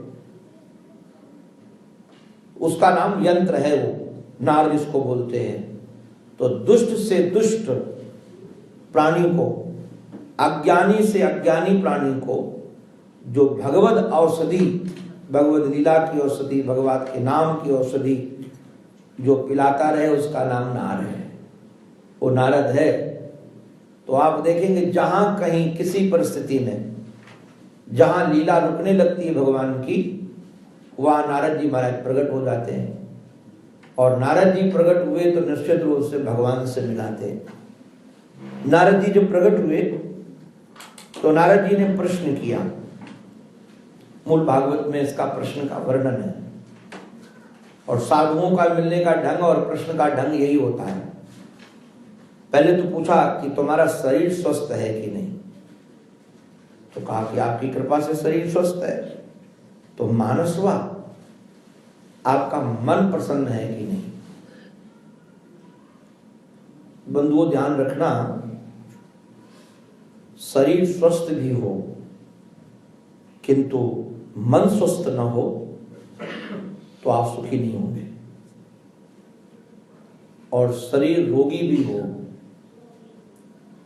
उसका नाम यंत्र है, वो नार जिसको बोलते हैं। तो दुष्ट से दुष्ट प्राणी को, अज्ञानी से अज्ञानी प्राणी को जो भगवद औषधि, भगवद लीला की औषधि, भगवत के नाम की औषधि जो पिलाता रहे, उसका नाम नार है, वो नारद है। तो आप देखेंगे जहां कहीं किसी परिस्थिति में जहां लीला रुकने लगती है भगवान की, वहां नारद जी महाराज प्रकट हो जाते हैं और नारद जी प्रकट हुए तो निश्चित रूप से भगवान से मिलाते हैं। नारद जी जब प्रकट हुए तो नारद जी ने प्रश्न किया, मूल भागवत में इसका प्रश्न का वर्णन है और साधुओं का मिलने का ढंग और प्रश्न का ढंग यही होता है। पहले तो पूछा कि तुम्हारा शरीर स्वस्थ है कि नहीं, तो कहा कि आपकी कृपा से शरीर स्वस्थ है। तो मानसवा, आपका मन प्रसन्न है कि नहीं। बंधुओं ध्यान रखना, शरीर स्वस्थ भी हो किंतु मन स्वस्थ न हो तो आप सुखी नहीं होंगे, और शरीर रोगी भी हो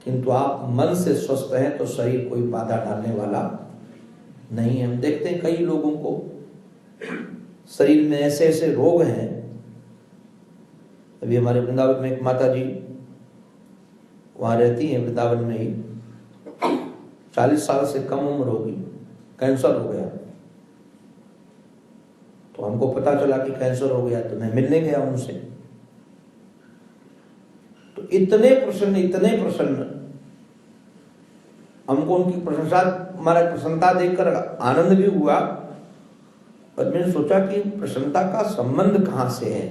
किंतु आप मन से स्वस्थ हैं तो शरीर कोई बाधा डालने वाला नहीं है। हम देखते हैं कई लोगों को शरीर में ऐसे ऐसे रोग हैं। अभी हमारे वृंदावन में एक माता जी वहां रहती हैं, वृंदावन में ही, 40 साल से कम उम्र होगी, कैंसर हो गया। तो हमको पता चला कि कैंसर हो गया तो मैं मिलने गया उनसे। तो इतने प्रसन्न, हमको उनकी प्रशंसा, हमारा प्रसन्नता देखकर आनंद भी हुआ, पर मैंने सोचा कि प्रसन्नता का संबंध कहां से है।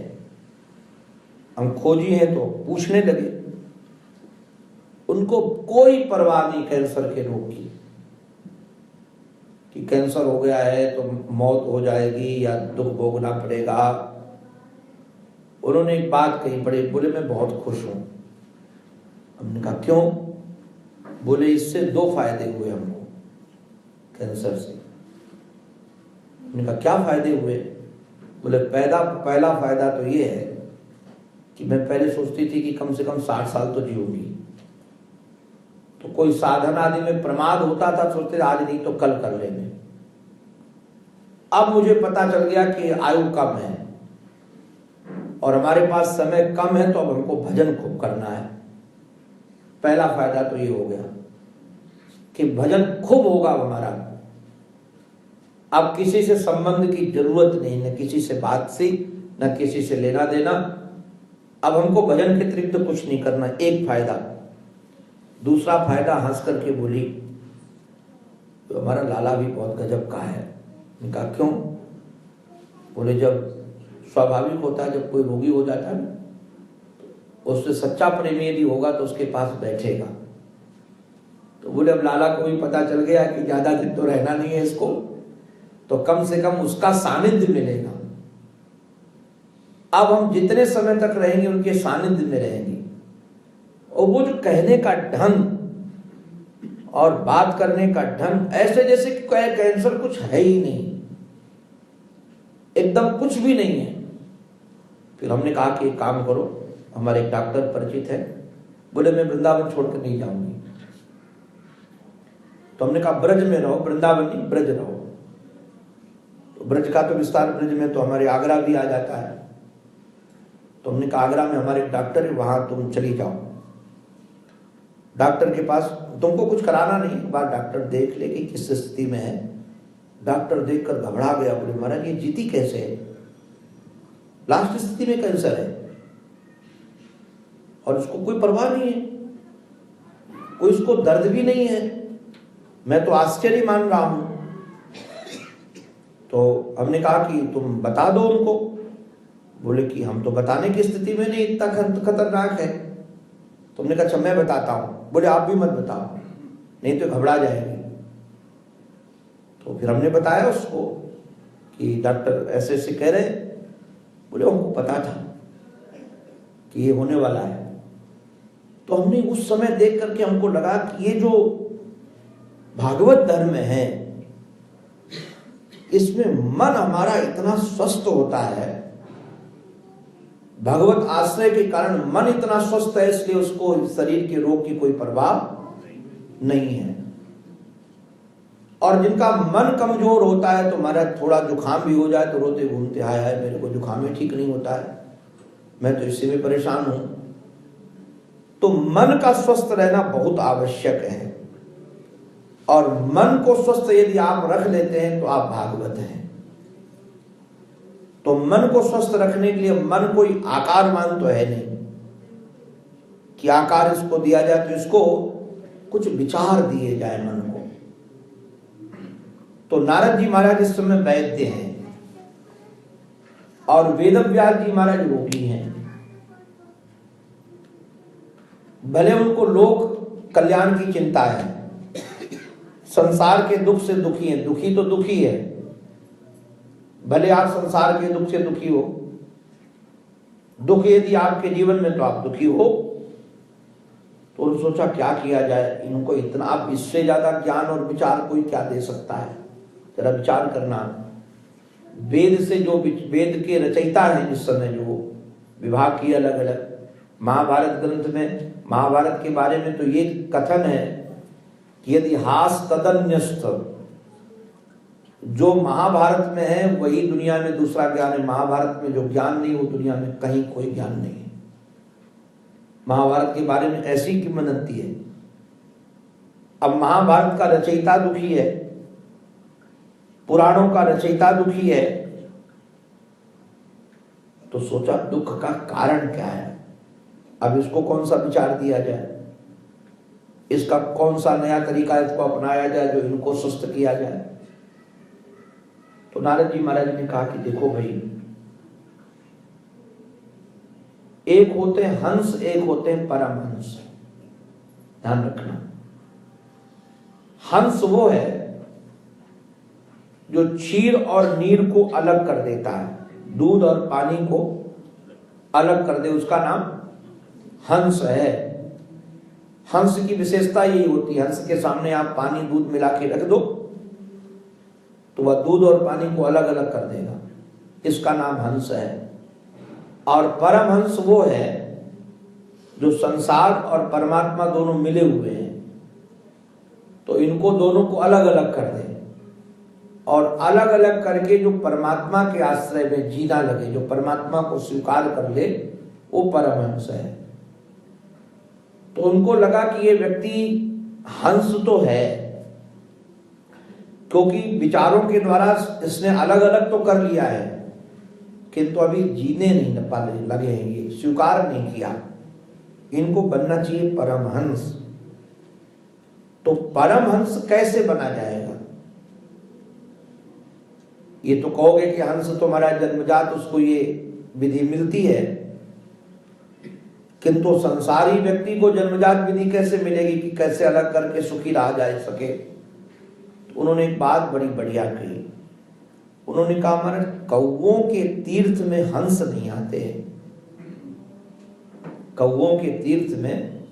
हम खोजी हैं तो पूछने लगे। उनको कोई परवाह नहीं कैंसर के रोग की, कि कैंसर हो गया है तो मौत हो जाएगी या दुख भोगना पड़ेगा। उन्होंने एक बात कही, बड़े बोले मैं बहुत खुश हूं। हमने कहा क्यों? बोले इससे 2 फायदे हुए हमको कैंसर से। हमने कहा क्या फायदे हुए? बोले पहला फायदा तो ये है कि मैं पहले सोचती थी कि कम से कम 60 साल तो जीऊंगी, तो कोई साधन आदि में प्रमाद होता था, सोचते आज नहीं तो कल कर लेंगे। अब मुझे पता चल गया कि आयु कम है और हमारे पास समय कम है, तो अब हमको भजन खूब करना है। पहला फायदा तो ये हो गया कि भजन खूब होगा हमारा। अब किसी से संबंध की जरूरत नहीं, न किसी से बात सी, न किसी से लेना देना। अब हमको भजन के अतिरिक्त तो कुछ नहीं करना, एक फायदा। दूसरा फायदा हंस करके बोली, तो हमारा लाला भी बहुत गजब का है। मैंने कहा क्यों? बोले जब स्वाभाविक होता है, जब कोई रोगी हो जाता है ना, उससे सच्चा प्रेमी यदि होगा तो उसके पास बैठेगा। तो बोले अब लाला को भी पता चल गया कि ज्यादा दिन तो रहना नहीं है इसको, तो कम से कम उसका सानिध्य मिलेगा। अब हम जितने समय तक रहेंगे उनके सानिध्य में रहेंगे। और वो जो कहने का ढंग और बात करने का ढंग, ऐसे जैसे कि कैंसर कुछ है ही नहीं, एकदम कुछ भी नहीं है। फिर हमने कहा कि एक काम करो, हमारे एक डॉक्टर परिचित है। बोले मैं वृंदावन छोड़कर नहीं जाऊंगी। तो हमने कहा ब्रज में रहो, वृंदावन नहीं, ब्रज रहो। तो ब्रज का तो विस्तार, ब्रज में तो हमारे आगरा भी आ जाता है। तो हमने कहा आगरा में हमारे एक डॉक्टर है, वहां तुम चली जाओ। डॉक्टर के पास तुमको कुछ कराना नहीं, एक बार डॉक्टर देख ले कि किस स्थिति में है। डॉक्टर देखकर घबरा गया, बोले महाराज ये जीती कैसे है? लास्ट स्थिति में कैंसर है और उसको कोई परवाह नहीं है, कोई उसको दर्द भी नहीं है। मैं तो आश्चर्य मान रहा हूं। तो हमने कहा कि तुम बता दो उनको। बोले कि हम तो बताने की स्थिति में नहीं, इतना खतरनाक है। तुमने कहा अच्छा मैं बताता हूं। बोले आप भी मत बताओ, नहीं तो घबरा जाएगी। तो फिर हमने बताया उसको कि डॉक्टर ऐसे ऐसे कह रहे। बोले हमको पता था कि ये होने वाला है। तो हमने उस समय देख करके हमको लगा कि ये जो भागवत धर्म है, इसमें मन हमारा इतना स्वस्थ होता है। भगवत आश्रय के कारण मन इतना स्वस्थ है, इसलिए उसको शरीर के रोग की कोई परवाह नहीं है। और जिनका मन कमजोर होता है तो महाराज थोड़ा जुकाम भी हो जाए तो रोते घूमते, हाय हाय मेरे को जुकाम ही ठीक नहीं होता है, मैं तो इससे भी परेशान हूं। तो मन का स्वस्थ रहना बहुत आवश्यक है। और मन को स्वस्थ यदि आप रख लेते हैं तो आप भागवत हैं। तो मन को स्वस्थ रखने के लिए मन कोई आकारमान तो है नहीं कि आकार इसको दिया जाए, तो इसको कुछ विचार दिए जाए मन को। तो नारद जी महाराज इस समय वैद्य हैं और वेदव्यास जी महाराज रोगी हैं। भले उनको लोक कल्याण की चिंता है, संसार के दुख से दुखी है, दुखी तो दुखी है। भले आप संसार के दुख से दुखी हो, दुख यदि आपके जीवन में तो आप दुखी हो। तो सोचा क्या किया जाए इनको, इतना आप इससे ज्यादा ज्ञान और विचार कोई क्या दे सकता है, जरा विचार करना। वेद से जो वेद के रचयिता हैं जिस समय जो विभाग किए अलग अलग, महाभारत ग्रंथ में महाभारत के बारे में तो ये कथन है कि यदि हास तदन्यस्त, जो महाभारत में है वही दुनिया में दूसरा ज्ञान है। महाभारत में जो ज्ञान नहीं वो दुनिया में कहीं कोई ज्ञान नहीं है। महाभारत के बारे में ऐसी किंवदंती है। अब महाभारत का रचयिता दुखी है, पुराणों का रचयिता दुखी है, तो सोचा दुख का कारण क्या है, अब इसको कौन सा विचार दिया जाए, इसका कौन सा नया तरीका इसको अपनाया जाए जो इनको सुस्त किया जाए। तो नारद जी महाराज ने कहा कि देखो भाई, एक होते हैं हंस, एक होते हैं परमहंस। ध्यान रखना, हंस वो है जो क्षीर और नीर को अलग कर देता है, दूध और पानी को अलग कर दे, उसका नाम हंस है। हंस की विशेषता यही होती है, हंस के सामने आप पानी दूध मिला के रख दो तो वह दूध और पानी को अलग अलग कर देगा, इसका नाम हंस है। और परमहंस वो है जो संसार और परमात्मा दोनों मिले हुए हैं, तो इनको दोनों को अलग अलग कर दे और अलग अलग करके जो परमात्मा के आश्रय में जीना लगे, जो परमात्मा को स्वीकार कर ले, वो परमहंस है। तो उनको लगा कि ये व्यक्ति हंस तो है, क्योंकि विचारों के द्वारा इसने अलग अलग तो कर लिया है, किंतु अभी जीने नहीं पाले लगे हैं, ये स्वीकार नहीं किया। इनको बनना चाहिए परमहंस। तो परमहंस कैसे बना जाएगा? ये तो कहोगे कि हंस तो हमारा जन्मजात, उसको ये विधि मिलती है, किंतु संसारी व्यक्ति को जन्मजात विधि कैसे मिलेगी कि कैसे अलग करके सुखी रहा जा सके? तो उन्होंने एक बात बड़ी बढ़िया कही। उन्होंने कहा हमारे कौवों के तीर्थ में हंस नहीं आते हैं, कौवों के तीर्थ में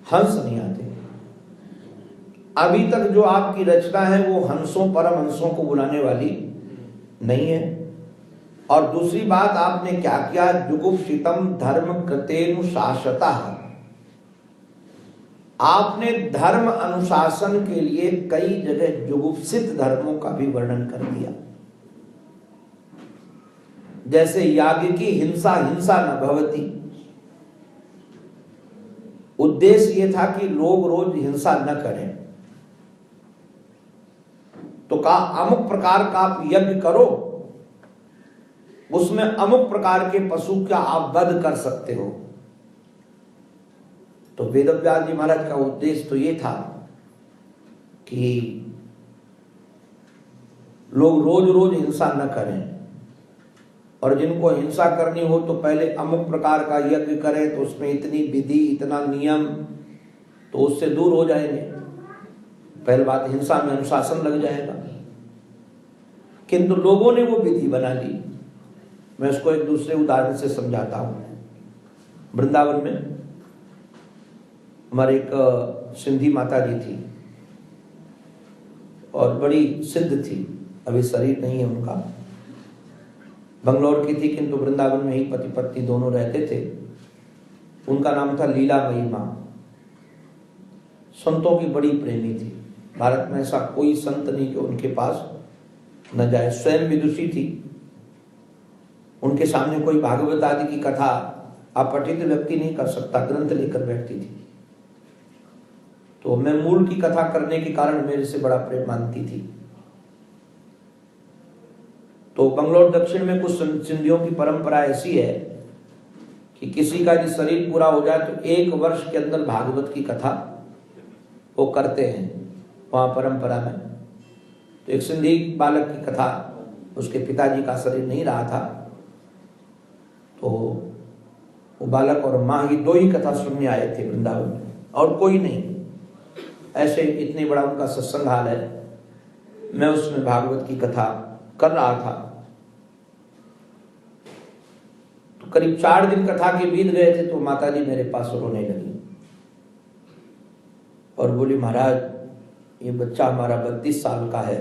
हंस नहीं आते। अभी तक जो आपकी रचना है वो हंसों परमहंसों को बुलाने वाली नहीं है। और दूसरी बात आपने क्या किया, जुगुप्सितम धर्म कृतेनुशासतः, आपने धर्म अनुशासन के लिए कई जगह जुगुप्सित धर्मों का भी वर्णन कर दिया। जैसे याज्ञ की हिंसा हिंसा न भवति, उद्देश्य ये था कि लोग रोज हिंसा न करें, तो कहा अमुक प्रकार का आप यज्ञ करो, उसमें अमुक प्रकार के पशु का आप वध कर सकते हो। तो वेदव्यास जी महाराज का उद्देश्य तो ये था कि लोग रोज रोज हिंसा न करें, और जिनको हिंसा करनी हो तो पहले अमुक प्रकार का यज्ञ करें, तो उसमें इतनी विधि इतना नियम, तो उससे दूर हो जाएंगे। पहली बात, हिंसा में अनुशासन लग जाएगा। किंतु लोगों ने वो विधि बना ली। मैं उसको एक दूसरे उदाहरण से समझाता हूं। वृंदावन में हमारे एक सिंधी माता जी थी और बड़ी सिद्ध थी, अभी शरीर नहीं है उनका, बंगलौर की थी किंतु वृंदावन में ही पति पत्नी दोनों रहते थे। उनका नाम था लीलामयी मां। संतों की बड़ी प्रेमी थी। भारत में ऐसा कोई संत नहीं कि उनके पास न जाए। स्वयं विदुषी थी। उनके सामने कोई भागवत आदि की कथा अपठित व्यक्ति नहीं कर सकता, ग्रंथ लेकर बैठती थी। तो मैं मूल की कथा करने के कारण मेरे से बड़ा प्रेम मानती थी। तो बंगलौर दक्षिण में कुछ सिंधियों की परंपरा ऐसी है कि किसी का यदि शरीर पूरा हो जाए तो 1 वर्ष के अंदर भागवत की कथा वो करते हैं वहां परंपरा में। तो एक सिंधी बालक की कथा, उसके पिताजी का शरीर नहीं रहा था, तो वो बालक और माँ ही 2 ही कथा सुनने आए थे वृंदावन में, और कोई नहीं। ऐसे इतने बड़ा उनका सत्संग हाल है। मैं उसमें भागवत की कथा कर रहा था। तो करीब 4 दिन कथा के बीत गए थे, तो माताजी मेरे पास रोने लगी और बोली, महाराज ये बच्चा हमारा 32 साल का है,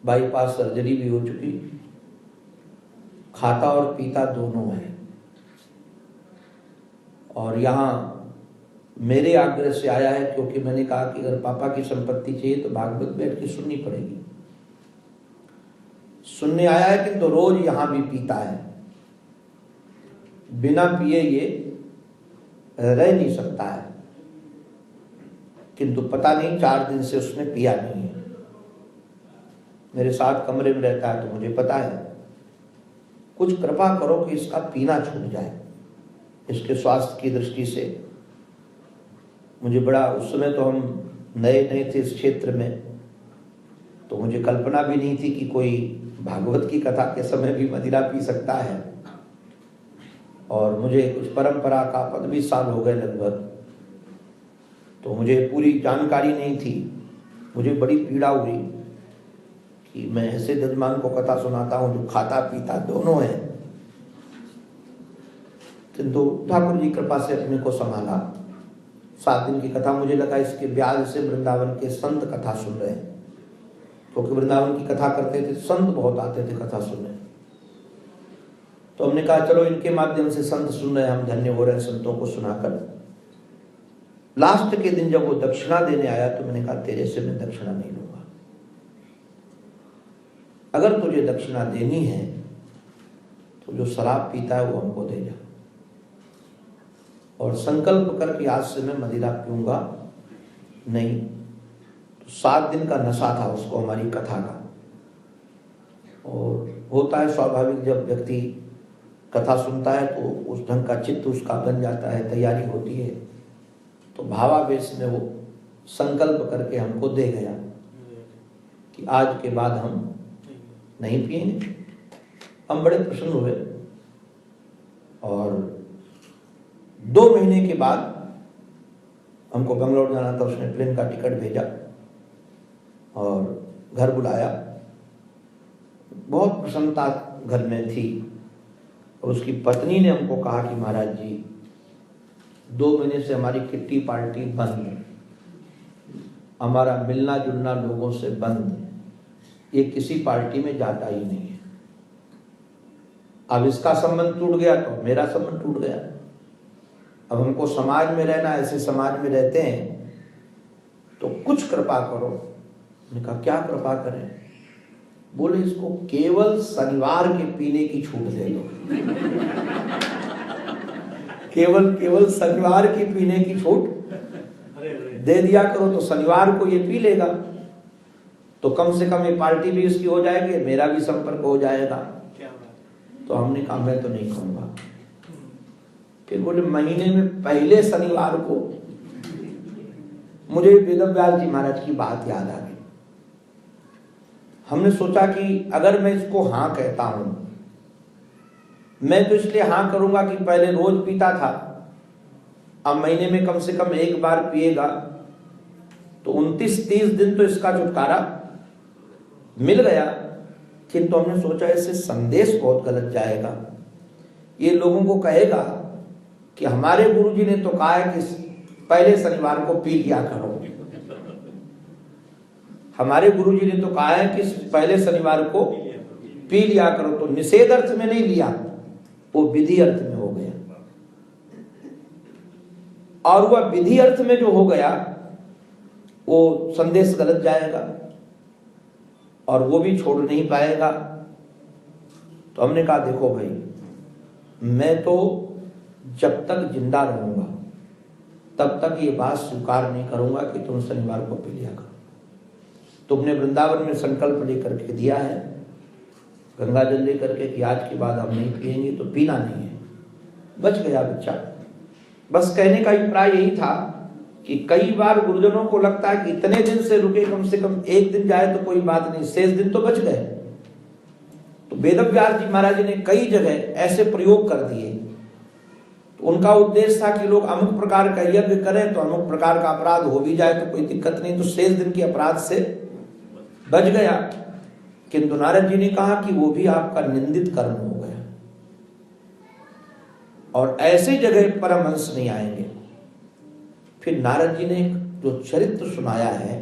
बाईपास सर्जरी भी हो चुकी, खाता और पीता दोनों है, और यहाँ मेरे आग्रह से आया है क्योंकि मैंने कहा कि अगर पापा की संपत्ति चाहिए तो भागवत बैठ के सुननी पड़ेगी। सुनने आया है किंतु रोज यहां भी पीता है, बिना पिए ये रह नहीं सकता है, किंतु पता नहीं 4 दिन से उसने पिया नहीं है। मेरे साथ कमरे में रहता है तो मुझे पता है। कुछ कृपा करो कि इसका पीना छूट जाए। इसके स्वास्थ्य की दृष्टि से मुझे बड़ा, उस समय तो हम नए नए थे इस क्षेत्र में, तो मुझे कल्पना भी नहीं थी कि कोई भागवत की कथा के समय भी मदिरा पी सकता है। और मुझे कुछ परंपरा का 25 साल हो गए लगभग, तो मुझे पूरी जानकारी नहीं थी। मुझे बड़ी पीड़ा हुई कि मैं ऐसे जजमान को कथा सुनाता हूं जो खाता पीता दोनों है। किंतु ठाकुर जी कृपा से अपने को संभाला। 7 दिन की कथा, मुझे लगा इसके ब्याज से वृंदावन के संत कथा सुन रहे हैं, क्योंकि वृंदावन की कथा करते थे, संत बहुत आते थे कथा सुनने। तो हमने कहा चलो इनके माध्यम से संत सुन रहे हैं, हम धन्य हो रहे हैं संतों को सुनाकर। लास्ट के दिन जब वो दक्षिणा देने आया तो मैंने कहा तेरे से मैं दक्षिणा नहीं लूंगा, अगर तुझे दक्षिणा देनी है तो जो शराब पीता है वो हमको दे जा, और संकल्प कर कि आज से मैं मदिरा पीऊंगा नहीं। तो 7 दिन का नशा था उसको हमारी कथा का। और होता है स्वाभाविक, जब व्यक्ति कथा सुनता है तो उस ढंग का चित्त उसका बन जाता है, तैयारी होती है। तो भावावेश में वो संकल्प करके हमको दे गया कि आज के बाद हम नहीं पिएंगे। हम बड़े प्रसन्न हुए, और 2 महीने के बाद हमको बंगलौर जाना था। उसने प्लेन का टिकट भेजा और घर बुलाया। बहुत प्रसन्नता घर में थी। और उसकी पत्नी ने हमको कहा कि महाराज जी 2 महीने से हमारी किट्टी पार्टी बंद है, हमारा मिलना जुलना लोगों से बंद है, ये किसी पार्टी में जाता ही नहीं है। अब इसका संबंध टूट गया तो मेरा संबंध टूट गया। अब हमको समाज में रहना, ऐसे समाज में रहते हैं, तो कुछ कृपा करो। मैंने कहा क्या कृपा करें? बोले इसको केवल शनिवार के पीने की छूट दे दो। केवल शनिवार की पीने की छूट दे दिया करो, तो शनिवार को ये पी लेगा, तो कम से कम ये पार्टी भी उसकी हो जाएगी, मेरा भी संपर्क हो जाएगा। तो हमने कहा मैं तो नहीं खाऊंगा। फिर बोले महीने में पहले शनिवार को मुझे वेदव्यास जी महाराज की बात याद आ गई। हमने सोचा कि अगर मैं इसको हाँ कहता हूं, मैं तो इसलिए हाँ करूंगा कि पहले रोज पीता था, अब महीने में कम से कम एक बार पिएगा, तो 29-30 दिन तो इसका छुटकारा मिल गया। किंतु हमने सोचा इससे संदेश बहुत गलत जाएगा, ये लोगों को कहेगा कि हमारे गुरुजी ने तो कहा है कि पहले शनिवार को पी लिया करो, हमारे गुरुजी ने तो कहा है कि पहले शनिवार को पी लिया करो। तो निषेध अर्थ में नहीं लिया, वो विधि अर्थ में हो गया, और वह विधि अर्थ में जो हो गया वो संदेश गलत जाएगा और वो भी छोड़ नहीं पाएगा। तो हमने कहा देखो भाई, मैं तो जब तक जिंदा रहूंगा तब तक ये बात स्वीकार नहीं करूंगा कि तुम शनिवार को पी लिया करो। तुमने वृंदावन में संकल्प लेकर के दिया है, गंगा जल लेकर के, कि आज के बाद हम नहीं पिएंगे, तो पीना नहीं है। बच गया बच्चा। बस कहने का अभिप्राय यही था कि कई बार गुरुजनों को लगता है कि इतने दिन से रुके, कम से कम एक दिन जाए तो कोई बात नहीं, शेष दिन तो बच गए। तो वेदव्यास जी महाराज जी ने कई जगह ऐसे प्रयोग कर दिए। तो उनका उद्देश्य था कि लोग अमुक प्रकार का यज्ञ करें तो अमुक प्रकार का अपराध हो भी जाए तो कोई दिक्कत नहीं, तो शेष दिन के अपराध से बच गया। किंतु नारद जी ने कहा कि वो भी आपका निंदित कर्म हो गया, और ऐसे जगह परमहंस नहीं आएंगे। फिर नारद जी ने जो चरित्र सुनाया है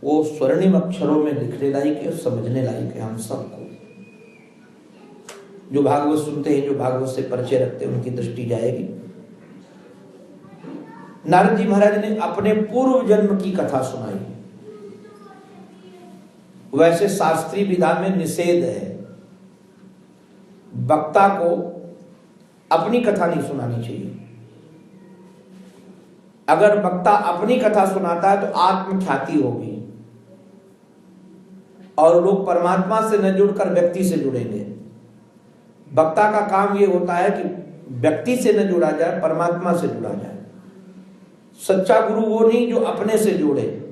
वो स्वर्णिम अक्षरों में लिखने लायक है, समझने लायक है हम सबको। जो भागवत सुनते हैं, जो भागवत से परिचय रखते हैं, उनकी दृष्टि जाएगी। नारद जी महाराज ने अपने पूर्व जन्म की कथा सुनाई। वैसे शास्त्रीय विधा में निषेध है, वक्ता को अपनी कथा नहीं सुनानी चाहिए। अगर वक्ता अपनी कथा सुनाता है तो आत्मख्याति होगी और लोग परमात्मा से न जुड़कर व्यक्ति से जुड़ेंगे। वक्ता का काम यह होता है कि व्यक्ति से न जुड़ा जाए, परमात्मा से जुड़ा जाए। सच्चा गुरु वो नहीं जो अपने से जुड़े।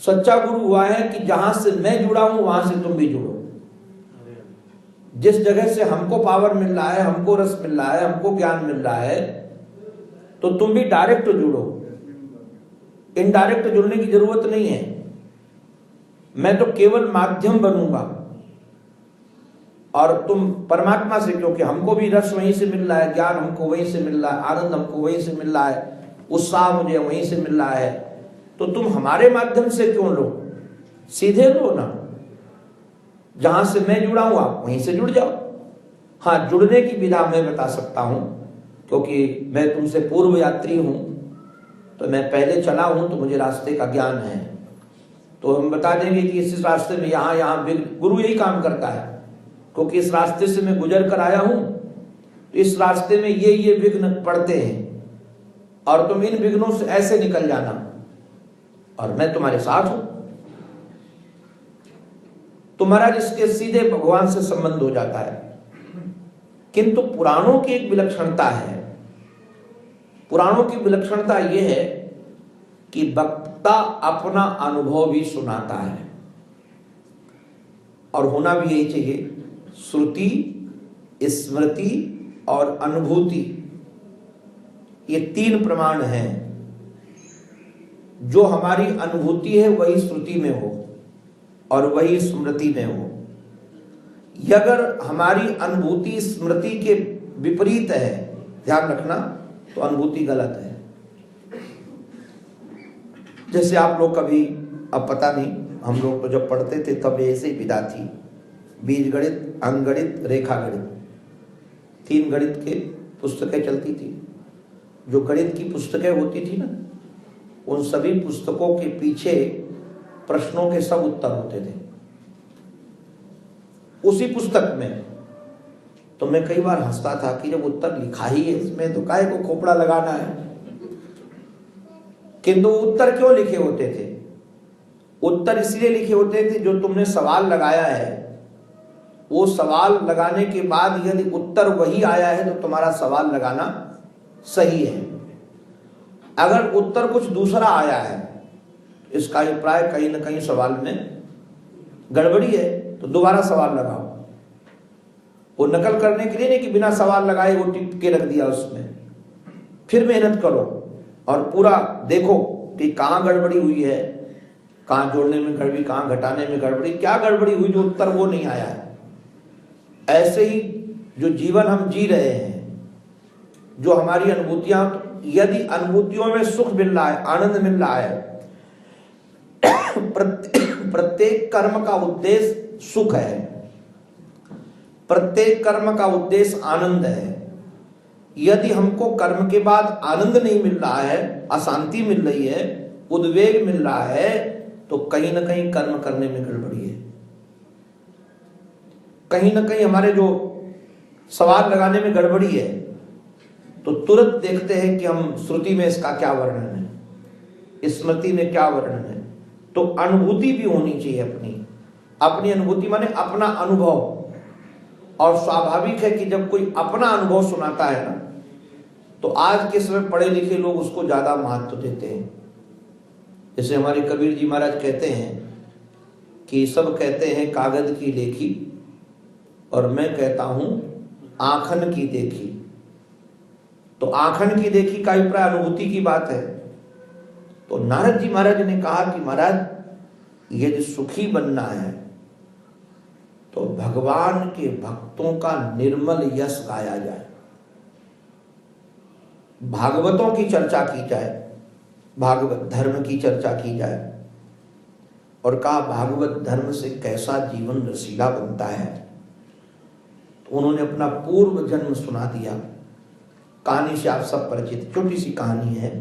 सच्चा गुरु हुआ है कि जहां से मैं जुड़ा हूं वहां से तुम भी जुड़ो। जिस जगह से हमको पावर मिल रहा है, हमको रस मिल रहा है, हमको ज्ञान मिल रहा है, तो तुम भी डायरेक्ट जुड़ो, इनडायरेक्ट जुड़ने की जरूरत नहीं है। मैं तो केवल माध्यम बनूंगा और तुम परमात्मा से, क्योंकि हमको भी रस वहीं से मिल रहा है, ज्ञान हमको वहीं से मिल रहा है, आनंद हमको वहीं से मिल रहा है, उत्साह मुझे वहीं से मिल रहा है, तो तुम हमारे माध्यम से क्यों लो, सीधे लो ना। जहां से मैं जुड़ा हूं आप वहीं से जुड़ जाओ। हाँ, जुड़ने की विधा मैं बता सकता हूं, क्योंकि मैं तुमसे पूर्व यात्री हूं, तो मैं पहले चला हूं, तो मुझे रास्ते का ज्ञान है। तो हम बता देंगे कि इस रास्ते में यहाँ यहाँ विघ्न, गुरु यही काम करता है, क्योंकि इस रास्ते से मैं गुजर कर आया हूं, तो इस रास्ते में ये विघ्न पड़ते हैं और तुम इन विघ्नों से ऐसे निकल जाना, और मैं तुम्हारे साथ हूं। तुम्हारा जिसके सीधे भगवान से संबंध हो जाता है। किंतु पुराणों की एक विलक्षणता है। पुराणों की विलक्षणता यह है कि वक्ता अपना अनुभव भी सुनाता है, और होना भी यही चाहिए। श्रुति, स्मृति और अनुभूति, ये तीन प्रमाण हैं। जो हमारी अनुभूति है वही श्रुति में हो और वही स्मृति में हो। अगर हमारी अनुभूति स्मृति के विपरीत है, ध्यान रखना, तो अनुभूति गलत है। जैसे आप लोग कभी, अब पता नहीं, हम लोग तो जब पढ़ते थे तब ऐसे ही विधा थी, बीज गणित, अंक गणित, रेखा गणित, 3 गणित के पुस्तकें चलती थी। जो गणित की पुस्तकें होती थी ना, उन सभी पुस्तकों के पीछे प्रश्नों के सब उत्तर होते थे उसी पुस्तक में। तो मैं कई बार हंसता था कि जब उत्तर लिखा ही है इसमें तो काहे को खोपड़ा लगाना है। किंतु उत्तर क्यों लिखे होते थे? उत्तर इसलिए लिखे होते थे जो तुमने सवाल लगाया है वो सवाल लगाने के बाद यदि उत्तर वही आया है तो तुम्हारा सवाल लगाना सही है। अगर उत्तर कुछ दूसरा आया है, इसका अभिप्राय कहीं ना कहीं सवाल में गड़बड़ी है, तो दोबारा सवाल लगाओ। वो नकल करने के लिए नहीं कि बिना सवाल लगाए वो टिक के रख दिया उसमें। फिर मेहनत करो और पूरा देखो कि कहाँ गड़बड़ी हुई है, कहाँ जोड़ने में गड़बड़ी, कहाँ घटाने में गड़बड़ी, क्या गड़बड़ी हुई जो उत्तर वो नहीं आया है। ऐसे ही जो जीवन हम जी रहे हैं, जो हमारी अनुभूतियां, यदि अनुभूतियों में सुख मिल रहा है, आनंद मिल रहा है, प्रत्येक कर्म का उद्देश्य सुख है, प्रत्येक कर्म का उद्देश्य आनंद है। यदि हमको कर्म के बाद आनंद नहीं मिल रहा है, अशांति मिल रही है, उद्वेग मिल रहा है, तो कहीं ना कहीं कर्म करने में गड़बड़ी है। कहीं ना कहीं हमारे जो सवाल लगाने में गड़बड़ी है। तो तुरंत देखते हैं कि हम श्रुति में इसका क्या वर्णन है, स्मृति में क्या वर्णन है। तो अनुभूति भी होनी चाहिए अपनी अनुभूति माने अपना अनुभव। और स्वाभाविक है कि जब कोई अपना अनुभव सुनाता है ना, तो आज के समय पढ़े लिखे लोग उसको ज्यादा महत्व देते हैं। जैसे हमारे कबीर जी महाराज कहते हैं कि सब कहते हैं कागज की लेखी और मैं कहता हूं आंखन की देखी। तो आंखन की देखी का अभिप्राय अनुभूति की बात है। तो नारद जी महाराज ने कहा कि महाराज यदि सुखी बनना है तो भगवान के भक्तों का निर्मल यश गाया जाए, भागवतों की चर्चा की जाए, भागवत धर्म की चर्चा की जाए। और कहा भागवत धर्म से कैसा जीवन रसीला बनता है। तो उन्होंने अपना पूर्व जन्म सुना दिया। कहानी से आप सब परिचित, छोटी सी कहानी है।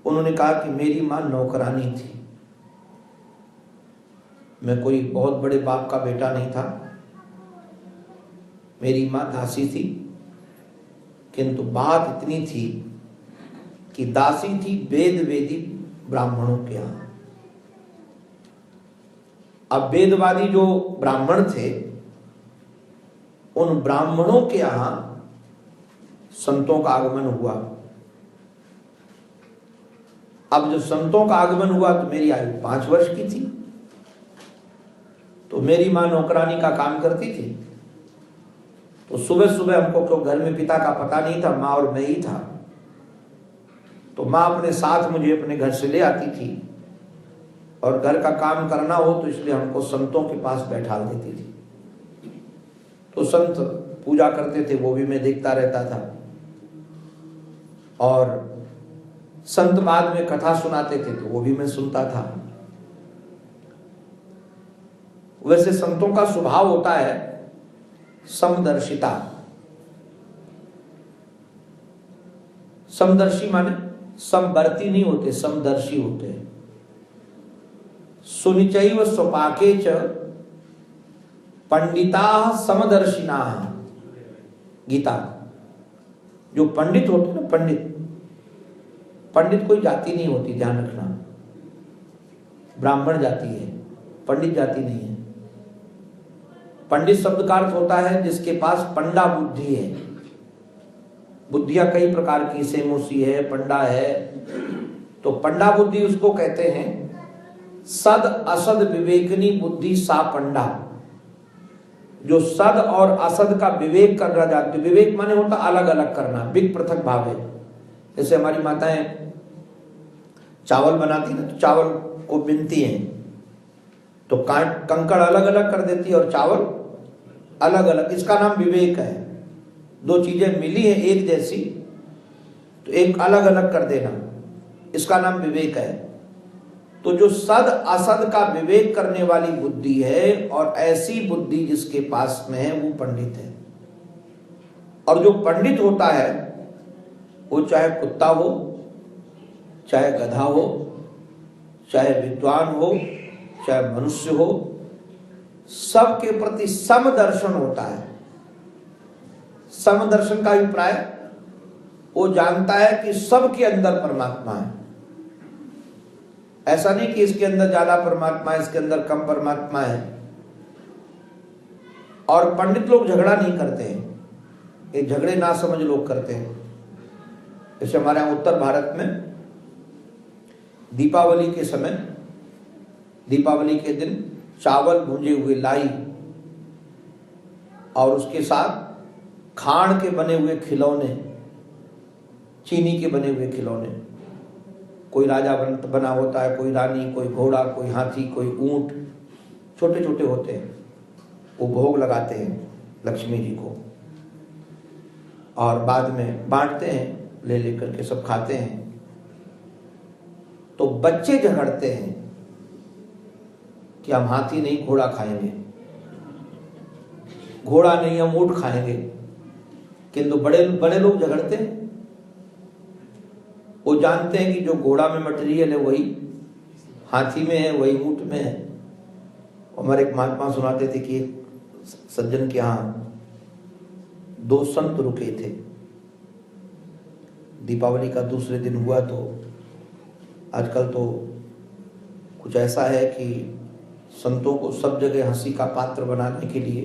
उन्होंने कहा कि मेरी मां नौकरानी थी, मैं कोई बहुत बड़े बाप का बेटा नहीं था, मेरी मां दासी थी। किंतु बात इतनी थी कि दासी थी वेद वेदी ब्राह्मणों के यहां। अब वेदवादी जो ब्राह्मण थे, उन ब्राह्मणों के यहां संतों का आगमन हुआ। अब जब संतों का आगमन हुआ तो मेरी आयु 5 वर्ष की थी। तो मेरी मां नौकरानी का काम करती थी। तो सुबह सुबह हमको, क्यों घर में पिता का पता नहीं था, माँ और मैं ही था, तो माँ अपने साथ मुझे अपने घर से ले आती थी। और घर का काम करना हो तो इसलिए हमको संतों के पास बैठा देती थी। तो संत पूजा करते थे, वो भी मैं देखता रहता था। और संत बाद में कथा सुनाते थे तो वो भी मैं सुनता था। वैसे संतों का स्वभाव होता है समदर्शिता। समदर्शी माने समवर्ती नहीं होते, समदर्शी होते हैं। सुनिचैव स्वपाके च पंडिता समदर्शिना। गीता। जो पंडित होते हैं ना, पंडित कोई जाति नहीं होती, ध्यान रखना। ब्राह्मण जाति है, पंडित जाति नहीं है। पंडित शब्द का अर्थ होता है जिसके पास पंडा बुद्धि है। बुद्धियां कई प्रकार की, सेमोसी है, पंडा है। तो पंडा बुद्धि उसको कहते हैं। सद असद विवेकनी बुद्धि सा पंडा। जो सद और असद का विवेक कर रहा जाते। विवेक माने होता अलग अलग करना, विक पृथक भाव है। जैसे हमारी माताएं चावल बनाती ना, तो चावल को बिनती हैं तो कंकड़ अलग अलग कर देती है और चावल अलग अलग। इसका नाम विवेक है। दो चीजें मिली हैं एक जैसी, तो एक अलग अलग कर देना, इसका नाम विवेक है। तो जो सद असद का विवेक करने वाली बुद्धि है, और ऐसी बुद्धि जिसके पास में है, वो पंडित है। और जो पंडित होता है वो चाहे कुत्ता हो, चाहे गधा हो, चाहे विद्वान हो, चाहे मनुष्य हो, सबके प्रति समदर्शन होता है। समदर्शन का अभिप्राय, वो जानता है कि सबके अंदर परमात्मा है। ऐसा नहीं कि इसके अंदर ज्यादा परमात्मा है, इसके अंदर कम परमात्मा है। और पंडित लोग झगड़ा नहीं करते हैं, ये झगड़े ना समझ लोग करते हैं। जैसे हमारे यहाँ उत्तर भारत में दीपावली के समय, दीपावली के दिन चावल भुंजे हुए लाई और उसके साथ खांड के बने हुए खिलौने, चीनी के बने हुए खिलौने, कोई राजा बना होता है, कोई रानी, कोई घोड़ा, कोई हाथी, कोई ऊंट, छोटे छोटे होते हैं, वो भोग लगाते हैं लक्ष्मी जी को और बाद में बांटते हैं, ले लेकर के सब खाते हैं। तो बच्चे झगड़ते हैं कि हम हाथी नहीं घोड़ा खाएंगे, घोड़ा नहीं हम ऊंट खाएंगे, किंतु बड़े बड़े लोग झगड़ते हैं। वो जानते हैं कि जो घोड़ा में मटेरियल है वही हाथी में है, वही ऊंट में है। हमारे एक महात्मा सुनाते थे कि सज्जन के यहाँ 2 संत रुके थे। दीपावली का दूसरे दिन हुआ तो आजकल तो कुछ ऐसा है कि संतों को सब जगह हंसी का पात्र बनाने के लिए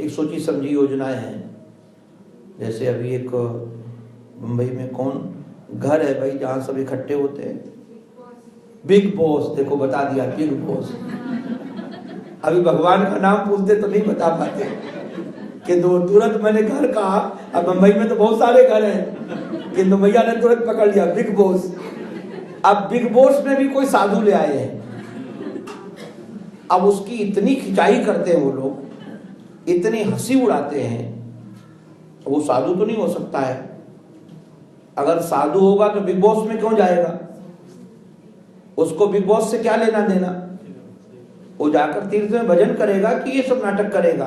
एक सोची समझी योजनाएं हैं। जैसे अभी एक मुंबई में कौन घर है भाई जहां सब इकट्ठे होते हैं, बिग बॉस, देखो बता दिया बिग बॉस। अभी भगवान का नाम पूछते तो नहीं बता पाते किंतु तुरंत मैंने घर कहा। अब मुंबई में तो बहुत सारे घर हैं किंतु भैया ने तुरंत पकड़ लिया बिग बॉस। अब बिग बॉस में भी कोई साधु ले आए हैं। अब उसकी इतनी खिंचाई करते हैं वो लोग, इतनी हंसी उड़ाते हैं, वो साधु तो नहीं हो सकता है। अगर साधु होगा तो बिग बॉस में क्यों जाएगा, उसको बिग बॉस से क्या लेना देना। वो जाकर तीर्थ में भजन करेगा कि ये सब नाटक करेगा।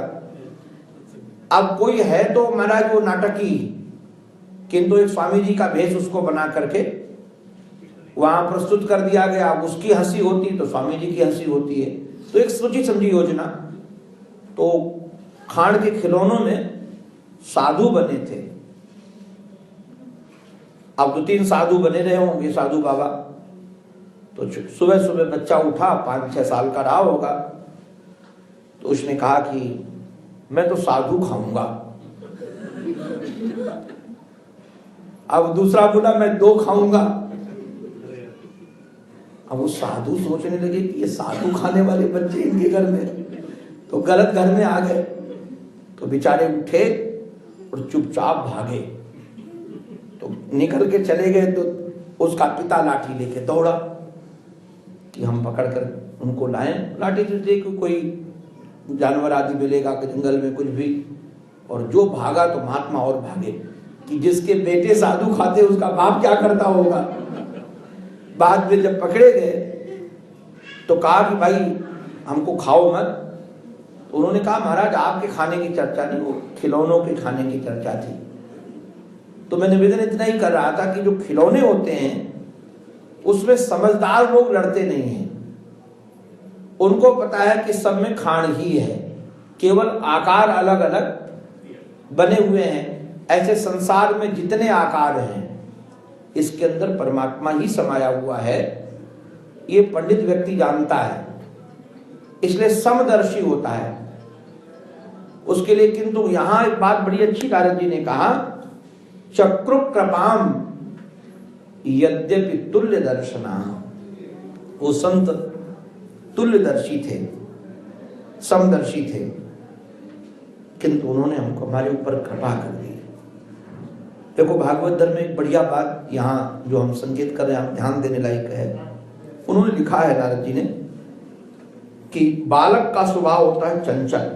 अब कोई है तो महाराज वो नाटकी, किंतु एक स्वामी जी का भेष उसको बना करके वहां प्रस्तुत कर दिया गया। अब उसकी हंसी होती तो स्वामी जी की हंसी होती है। तो एक सोची समझी योजना। तो खांड के खिलौनों में साधु बने थे। अब 2-3 साधु बने रहे होंगे साधु बाबा। तो सुबह सुबह बच्चा उठा, 5-6 साल का रहा होगा, तो उसने कहा कि मैं तो साधु खाऊंगा। अब दूसरा बोला मैं 2 खाऊंगा। अब वो साधु सोचने लगे कि ये साधु खाने वाले बच्चे इनके घर में, तो गलत घर में आ गए। तो बेचारे उठे और चुपचाप भागे। तो निकल के चले गए तो उसका पिता लाठी लेके दौड़ा कि हम पकड़ कर उनको लाएं। लाठी से देखो कोई जानवर आदि मिलेगा कि जंगल में कुछ भी, और जो भागा तो महात्मा और भागे कि जिसके बेटे साधु खाते उसका बाप क्या करता होगा। बाद में जब पकड़े गए तो कहा कि भाई हमको खाओ मत। तो उन्होंने कहा महाराज आपके खाने की चर्चा नहीं, वो खिलौनों के खाने की चर्चा थी। तो मैं निवेदन इतना ही कर रहा था कि जो खिलौने होते हैं उसमें समझदार लोग लड़ते नहीं हैं। उनको पता है कि सब में खांड ही है, केवल आकार अलग अलग बने हुए हैं। ऐसे संसार में जितने आकार हैं इसके अंदर परमात्मा ही समाया हुआ है, ये पंडित व्यक्ति जानता है, इसलिए समदर्शी होता है उसके लिए। किंतु यहां एक बात बड़ी अच्छी नारद जी ने कहा, चक्रु कृपाम यद्यपि तुल्य दर्शना। वो संत तुल्यदर्शी थे, समदर्शी थे, किंतु उन्होंने हमको हमारे ऊपर कृपा कर दी। देखो भागवत धर्म में एक बढ़िया बात यहाँ जो हम संकेत कर रहे हैं, ध्यान देने लायक है। उन्होंने लिखा है नारद जी ने कि बालक का स्वभाव होता है चंचल,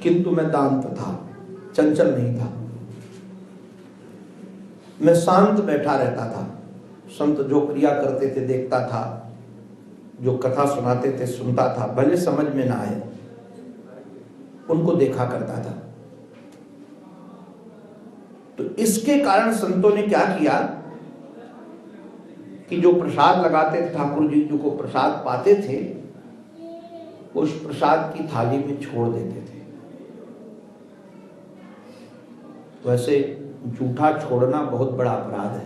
किंतु मैं दांत था, चंचल नहीं था। मैं शांत बैठा रहता था, संत जो क्रिया करते थे देखता था, जो कथा सुनाते थे सुनता था, भले समझ में ना आए उनको देखा करता था। तो इसके कारण संतों ने क्या किया कि जो प्रसाद लगाते थे ठाकुर जी जो को प्रसाद पाते थे उस प्रसाद की थाली में छोड़ देते थे। वैसे जूठा छोड़ना बहुत बड़ा अपराध है।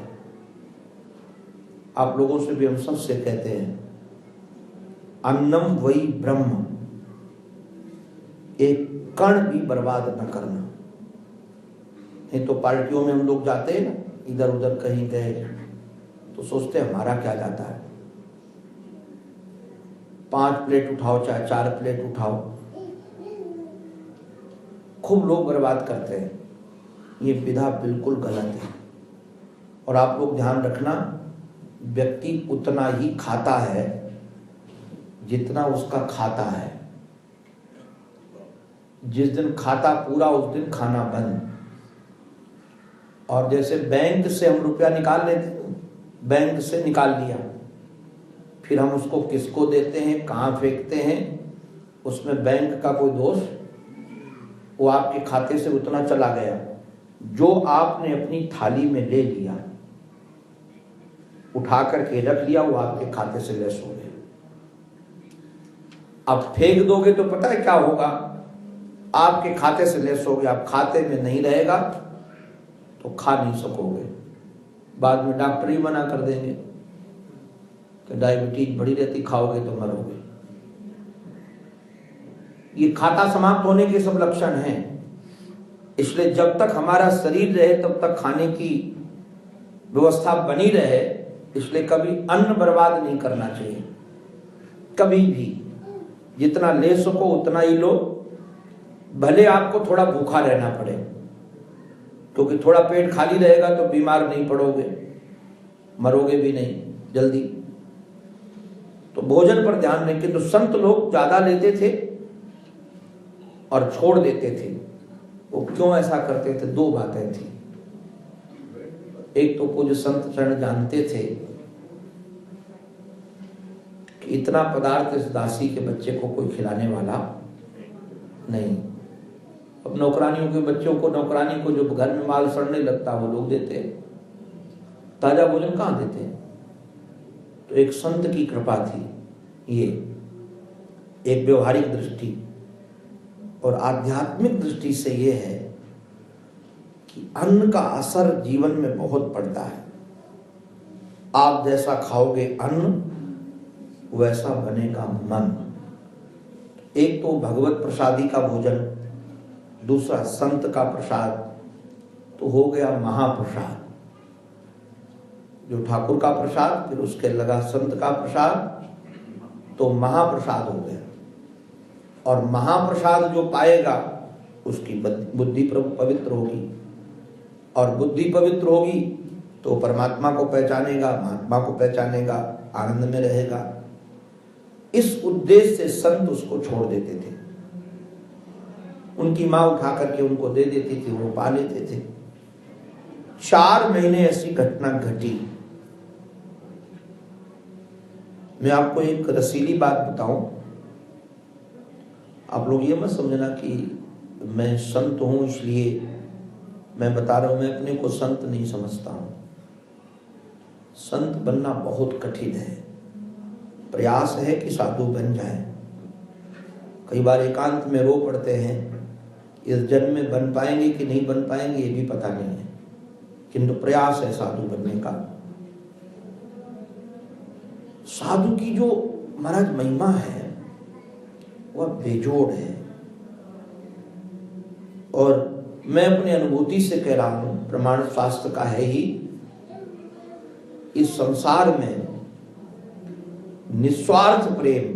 आप लोगों से भी हम सबसे कहते हैं अन्नम वही ब्रह्म, एक कण भी बर्बाद न करना। नहीं तो पार्टियों में हम लोग जाते हैं ना, इधर उधर कहीं गए तो सोचते हैं हमारा क्या जाता है, 5 प्लेट उठाओ चाहे 4 प्लेट उठाओ, खूब लोग बर्बाद करते हैं। ये विधा बिल्कुल गलत है। और आप लोग ध्यान रखना, व्यक्ति उतना ही खाता है जितना उसका खाता है। जिस दिन खाता पूरा उस दिन खाना बंद। और जैसे बैंक से हम रुपया निकाल लेते हैं, बैंक से निकाल लिया, फिर हम उसको किसको देते हैं, कहाँ फेंकते हैं, उसमें बैंक का कोई दोष, वो आपके खाते से उतना चला गया जो आपने अपनी थाली में ले लिया, उठा करके रख लिया, वो आपके खाते से लेस हो गया। अब फेंक दोगे तो पता है क्या होगा, आपके खाते से लेस हो गया, आप खाते में नहीं रहेगा तो खा नहीं सकोगे। बाद में डॉक्टर ही मना कर देंगे कि डायबिटीज बढ़ी रहती, खाओगे तो मरोगे। ये खाता समाप्त होने के सब लक्षण हैं। इसलिए जब तक हमारा शरीर रहे तब तक खाने की व्यवस्था बनी रहे। इसलिए कभी अन्न बर्बाद नहीं करना चाहिए, कभी भी। जितना ले सको उतना ही लो, भले आपको थोड़ा भूखा रहना पड़े, क्योंकि थोड़ा पेट खाली रहेगा तो बीमार नहीं पड़ोगे, मरोगे भी नहीं जल्दी। तो भोजन पर ध्यान दें। किंतु संत लोग ज्यादा लेते थे और छोड़ देते थे। वो क्यों ऐसा करते थे? 2 बातें थी। एक तो पूज्य संत चरण जानते थे कि इतना पदार्थ इस दासी के बच्चे को कोई खिलाने वाला नहीं। अब नौकरानियों के बच्चों को, नौकरानी को जो घर में माल सड़ने लगता वो लोग देते, ताजा भोजन कहाँ देते? तो एक संत की कृपा थी। ये एक व्यवहारिक दृष्टि और आध्यात्मिक दृष्टि से ये है कि अन्न का असर जीवन में बहुत पड़ता है। आप जैसा खाओगे अन्न, वैसा बनेगा मन। एक तो भगवत प्रसादी का भोजन, दूसरा संत का प्रसाद, तो हो गया महाप्रसाद। जो ठाकुर का प्रसाद, फिर उसके लगा संत का प्रसाद, तो महाप्रसाद हो गया। और महाप्रसाद जो पाएगा उसकी बुद्धि पवित्र होगी, और बुद्धि पवित्र होगी तो परमात्मा को पहचानेगा, महात्मा को पहचानेगा, आनंद में रहेगा। इस उद्देश्य से संत उसको छोड़ देते थे। उनकी माँ उठा करके उनको दे देती थी, वो पा लेते थे। 4 महीने ऐसी घटना घटी। मैं आपको एक रसीली बात बताऊं, आप लोग ये मत समझना कि मैं संत हूं इसलिए मैं बता रहा हूं। मैं अपने को संत नहीं समझता हूं। संत बनना बहुत कठिन है। प्रयास है कि साधु बन जाए। कई बार एकांत में रो पड़ते हैं, इस जन्म में बन पाएंगे कि नहीं बन पाएंगे ये भी पता नहीं है, किंतु प्रयास है साधु बनने का। साधु की जो महाराज महिमा है वह बेजोड़ है। और मैं अपनी अनुभूति से कह रहा हूं, प्रमाण शास्त्र का है ही, इस संसार में निस्वार्थ प्रेम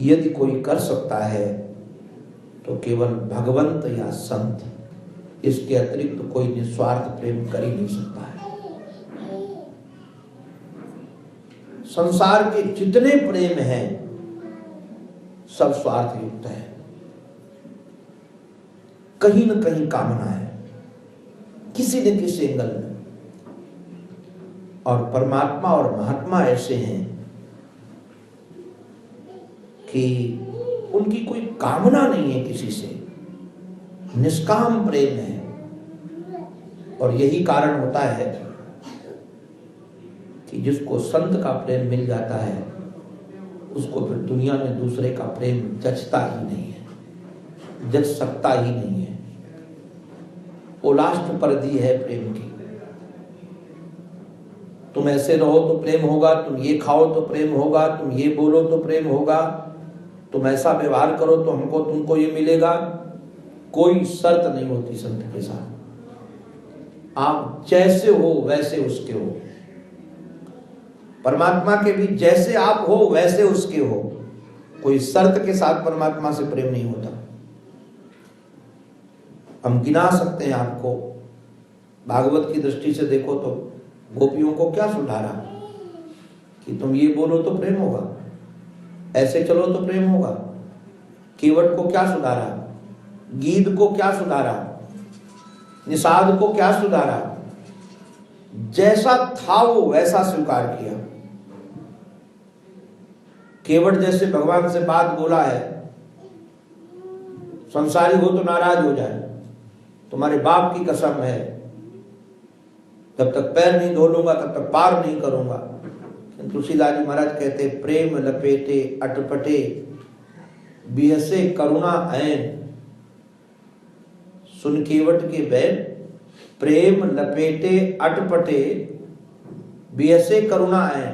यदि कोई कर सकता है तो केवल भगवंत या संत। इसके अतिरिक्त तो कोई निस्वार्थ प्रेम कर ही नहीं सकता है। संसार के जितने प्रेम हैं सब स्वार्थ युक्त है, कहीं न कहीं कामना है, किसी न किसी एंगल में। और परमात्मा और महात्मा ऐसे हैं कि उनकी कोई कामना नहीं है किसी से, निष्काम प्रेम है। और यही कारण होता है कि जिसको संत का प्रेम मिल जाता है उसको फिर दुनिया में दूसरे का प्रेम जचता ही नहीं है, जच सकता ही नहीं है। वो लास्ट परिधि है प्रेम की। तुम ऐसे रहो तो प्रेम होगा, तुम ये खाओ तो प्रेम होगा, तुम ये बोलो तो प्रेम होगा, तुम ऐसा व्यवहार करो तो हमको तुमको ये मिलेगा, कोई शर्त नहीं होती संत के साथ। आप जैसे हो वैसे उसके हो। परमात्मा के भी जैसे आप हो वैसे उसके हो। कोई शर्त के साथ परमात्मा से प्रेम नहीं होता। हम गिना सकते हैं आपको। भागवत की दृष्टि से देखो तो गोपियों को क्या सुधारा कि तुम ये बोलो तो प्रेम होगा, ऐसे चलो तो प्रेम होगा। केवट को क्या सुधारा, गीध को क्या सुधारा, निषाद को क्या सुधारा। जैसा था वो वैसा स्वीकार किया। केवट जैसे भगवान से बात बोला है, संसारी हो तो नाराज हो जाए, तुम्हारे बाप की कसम है, जब तक पैर नहीं धो लूंगा तब तक पार नहीं करूंगा। तुलसीदास जी महाराज कहते, प्रेम लपेटे अटपटे बिहसे करुणा ऐन। सुन केवट के बैन, प्रेम लपेटे अटपटे बिहसे करुणा ऐन।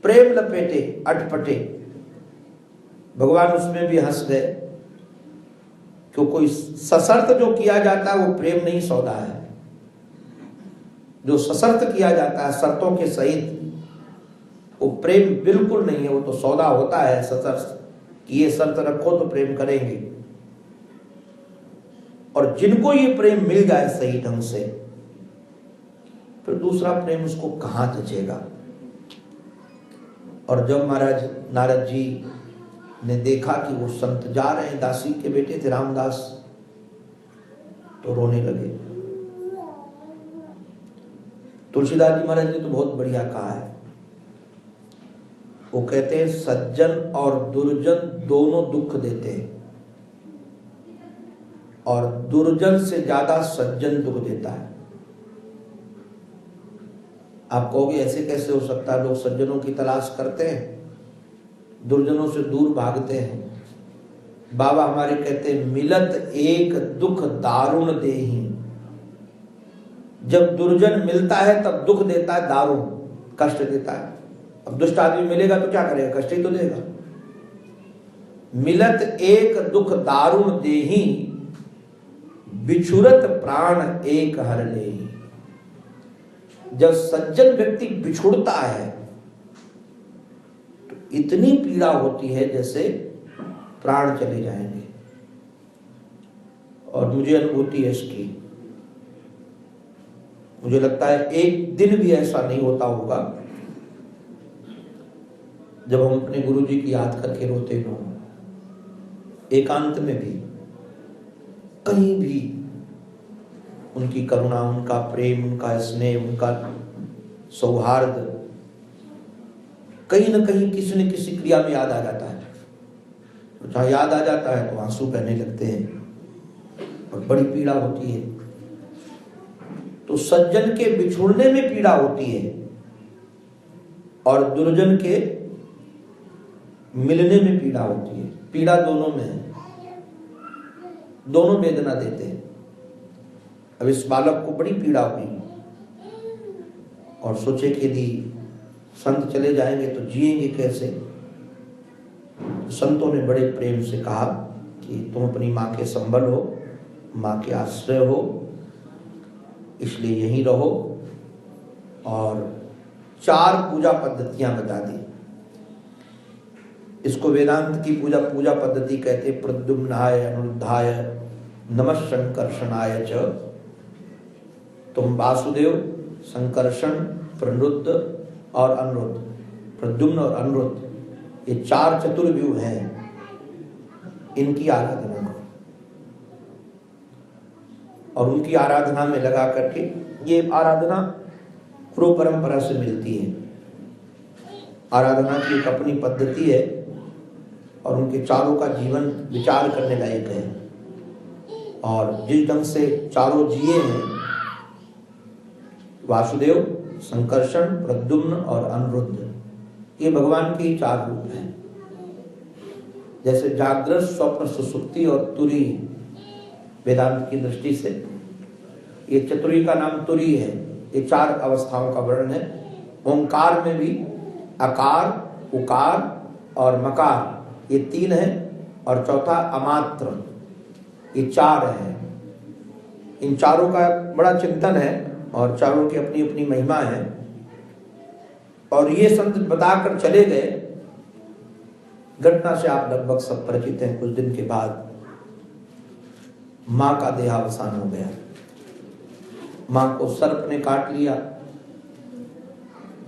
प्रेम लपेटे अटपटे, भगवान उसमें भी हंस गए। क्यों, कोई सशर्त जो किया जाता है वो प्रेम नहीं सौदा है। जो सशर्त किया जाता है शर्तों के सहित, वो प्रेम बिल्कुल नहीं है। वो तो सौदा होता है सशर्त कि ये शर्त रखो तो प्रेम करेंगे। और जिनको ये प्रेम मिल जाए सही ढंग से, फिर दूसरा प्रेम उसको कहां जचेगा। और जब महाराज नारद जी ने देखा कि वो संत जा रहे हैं, दासी के बेटे थे रामदास, तो रोने लगे। तुलसीदास जी महाराज ने तो बहुत बढ़िया कहा है। वो कहते हैं, सज्जन और दुर्जन दोनों दुख देते हैं, और दुर्जन से ज्यादा सज्जन दुख देता है। आप कहोगे ऐसे कैसे हो सकता है, लोग सज्जनों की तलाश करते हैं, दुर्जनों से दूर भागते हैं। बाबा हमारे कहते हैं, मिलत एक दुख दारुण देही। जब दुर्जन मिलता है तब दुख देता है, दारुण कष्ट देता है। अब दुष्ट आदमी मिलेगा तो क्या करेगा, कष्ट ही तो देगा। मिलत एक दुख दारुण देही, बिछुरत प्राण एक हर लेही। जब सज्जन व्यक्ति बिछुड़ता है तो इतनी पीड़ा होती है जैसे प्राण चले जाएंगे। और मुझे अनुभूति है इसकी। मुझे लगता है एक दिन भी ऐसा नहीं होता होगा जब हम अपने गुरु जी की याद करके रोते न हो। एकांत में भी, कहीं भी उनकी करुणा, उनका प्रेम, उनका स्नेह, उनका सौहार्द कहीं न कहीं किसी न किसी क्रिया में याद आ जाता है। जहाँ याद आ जाता है तो आंसू बहने लगते हैं और बड़ी पीड़ा होती है। तो सज्जन के बिछुड़ने में पीड़ा होती है और दुर्जन के मिलने में पीड़ा होती है। पीड़ा दोनों में है, दोनों वेदना देते हैं। अब इस बालक को बड़ी पीड़ा हुई और सोचे कि यदि संत चले जाएंगे तो जिएंगे कैसे। तो संतों ने बड़े प्रेम से कहा कि तुम अपनी माँ के संबल हो, माँ के आश्रय हो, इसलिए यहीं रहो। और 4 पूजा पद्धतियां बता दी। इसको वेदांत की पूजा पद्धति कहते। प्रद्युम्नाय अनिरुद्धाय नमः संकर्षणाय च। तुम वासुदेव, संकर्षण, प्रनुद्ध और अनिरुद्ध, प्रद्युम्न और अनिरुद्ध, ये 4 चतुर्व्यूह हैं, इनकी आराधना करो। और उनकी आराधना में लगा करके, ये आराधना पूर्व परंपरा से मिलती है। आराधना की एक अपनी पद्धति है और उनके चारों का जीवन विचार करने लायक है। और जिस ढंग से चारों जिए हैं, वासुदेव, संकर्षण, प्रद्युम्न और अनिरुद्ध, ये भगवान के ही 4 रूप हैं। जैसे जागृत, स्वप्न, सुषुप्ति और तुरी, वेदांत की दृष्टि से ये चतुरी का नाम तुरी है। ये 4 अवस्थाओं का वर्णन है। ओंकार में भी अकार, उकार और मकार, ये 3 है, और चौथा अमात्र, ये 4 है। इन चारों का बड़ा चिंतन है और चारों की अपनी अपनी महिमा है। और ये संत बताकर चले गए। घटना से आप लगभग सब परिचित हैं। कुछ दिन के बाद मां का देहावसान हो गया। मां को सर्प ने काट लिया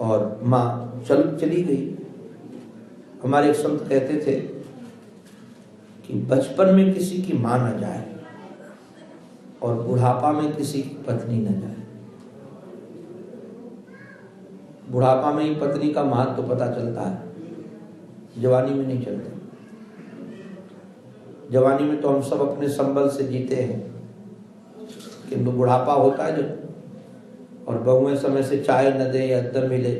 और मां चली गई। हमारे एक संत कहते थे कि बचपन में किसी की मां न जाए और बुढ़ापा में किसी की पत्नी न जाए। बुढ़ापा में ही पत्नी का महत्व तो पता चलता है, जवानी में नहीं चलता। जवानी में तो हम सब अपने संबल से जीते हैं, किंतु बुढ़ापा होता है जब, और बहुएं समय से चाय न दे या न मिले,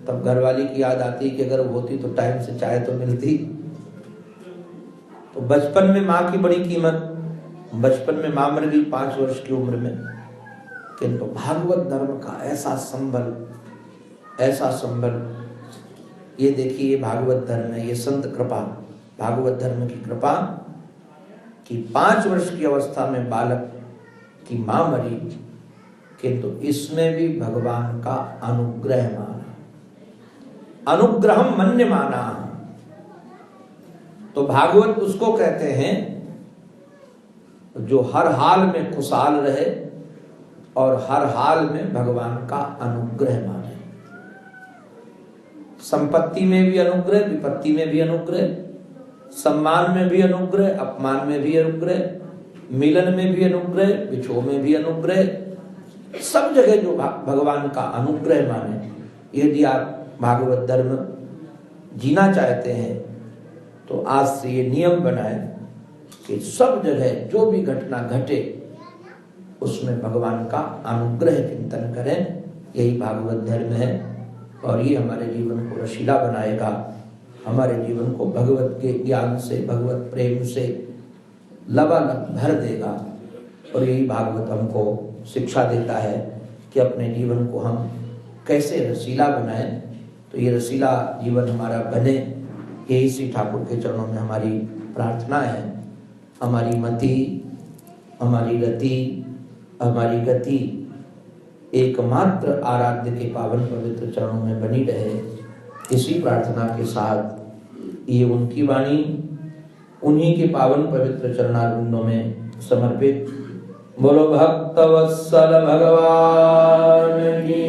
तब घरवाली की याद आती कि अगर होती तो टाइम से चाय तो मिलती। तो बचपन में माँ की बड़ी कीमत। बचपन में माँ मर गई 5 वर्ष की उम्र में, किंतु भागवत धर्म का ऐसा संबल, ऐसा संबल। ये देखिए, ये भागवत धर्म है, ये संत कृपा, भागवत धर्म की कृपा कि 5 वर्ष की अवस्था में बालक की माँ मरी, किंतु इसमें भी भगवान का अनुग्रह माना, अनुग्रहम मन्य माना। तो भागवत उसको कहते हैं जो हर हाल में खुशहाल रहे और हर हाल में भगवान का अनुग्रह माने। संपत्ति में भी अनुग्रह, विपत्ति में भी अनुग्रह, सम्मान में भी अनुग्रह, अपमान में भी अनुग्रह, मिलन में भी अनुग्रह, विछोह में भी अनुग्रह, सब जगह जो भगवान का अनुग्रह माने। यदि आप भागवत धर्म जीना चाहते हैं तो आज से ये नियम बनाए कि सब जगह जो भी घटना घटे उसमें भगवान का अनुग्रह चिंतन करें। यही भागवत धर्म है और ये हमारे जीवन को रसीला बनाएगा, हमारे जीवन को भगवत के ज्ञान से, भगवत प्रेम से लबालब भर देगा। और यही भागवत हमको शिक्षा देता है कि अपने जीवन को हम कैसे रसीला बनाएं। तो ये रसीला जीवन हमारा बने, यही श्री ठाकुर के चरणों में हमारी प्रार्थना है। हमारी मति, हमारी रति, हमारी गति एकमात्र आराध्य के पावन पवित्र चरणों में बनी रहे। इसी प्रार्थना के साथ ये उनकी वाणी उन्हीं के पावन पवित्र चरणारविंदों में समर्पित। बोलो भक्तवत्सल भगवान की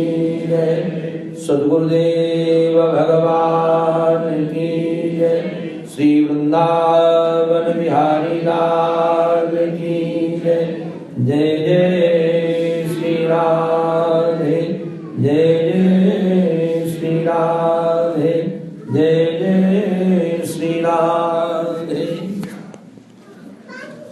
जय, सद्गुरुदेव भगवान की जय, श्री वृंदावन बिहारी लाल की जय। जय जय श्री राधे, जय जय श्री राधे, जय जय श्री राधे।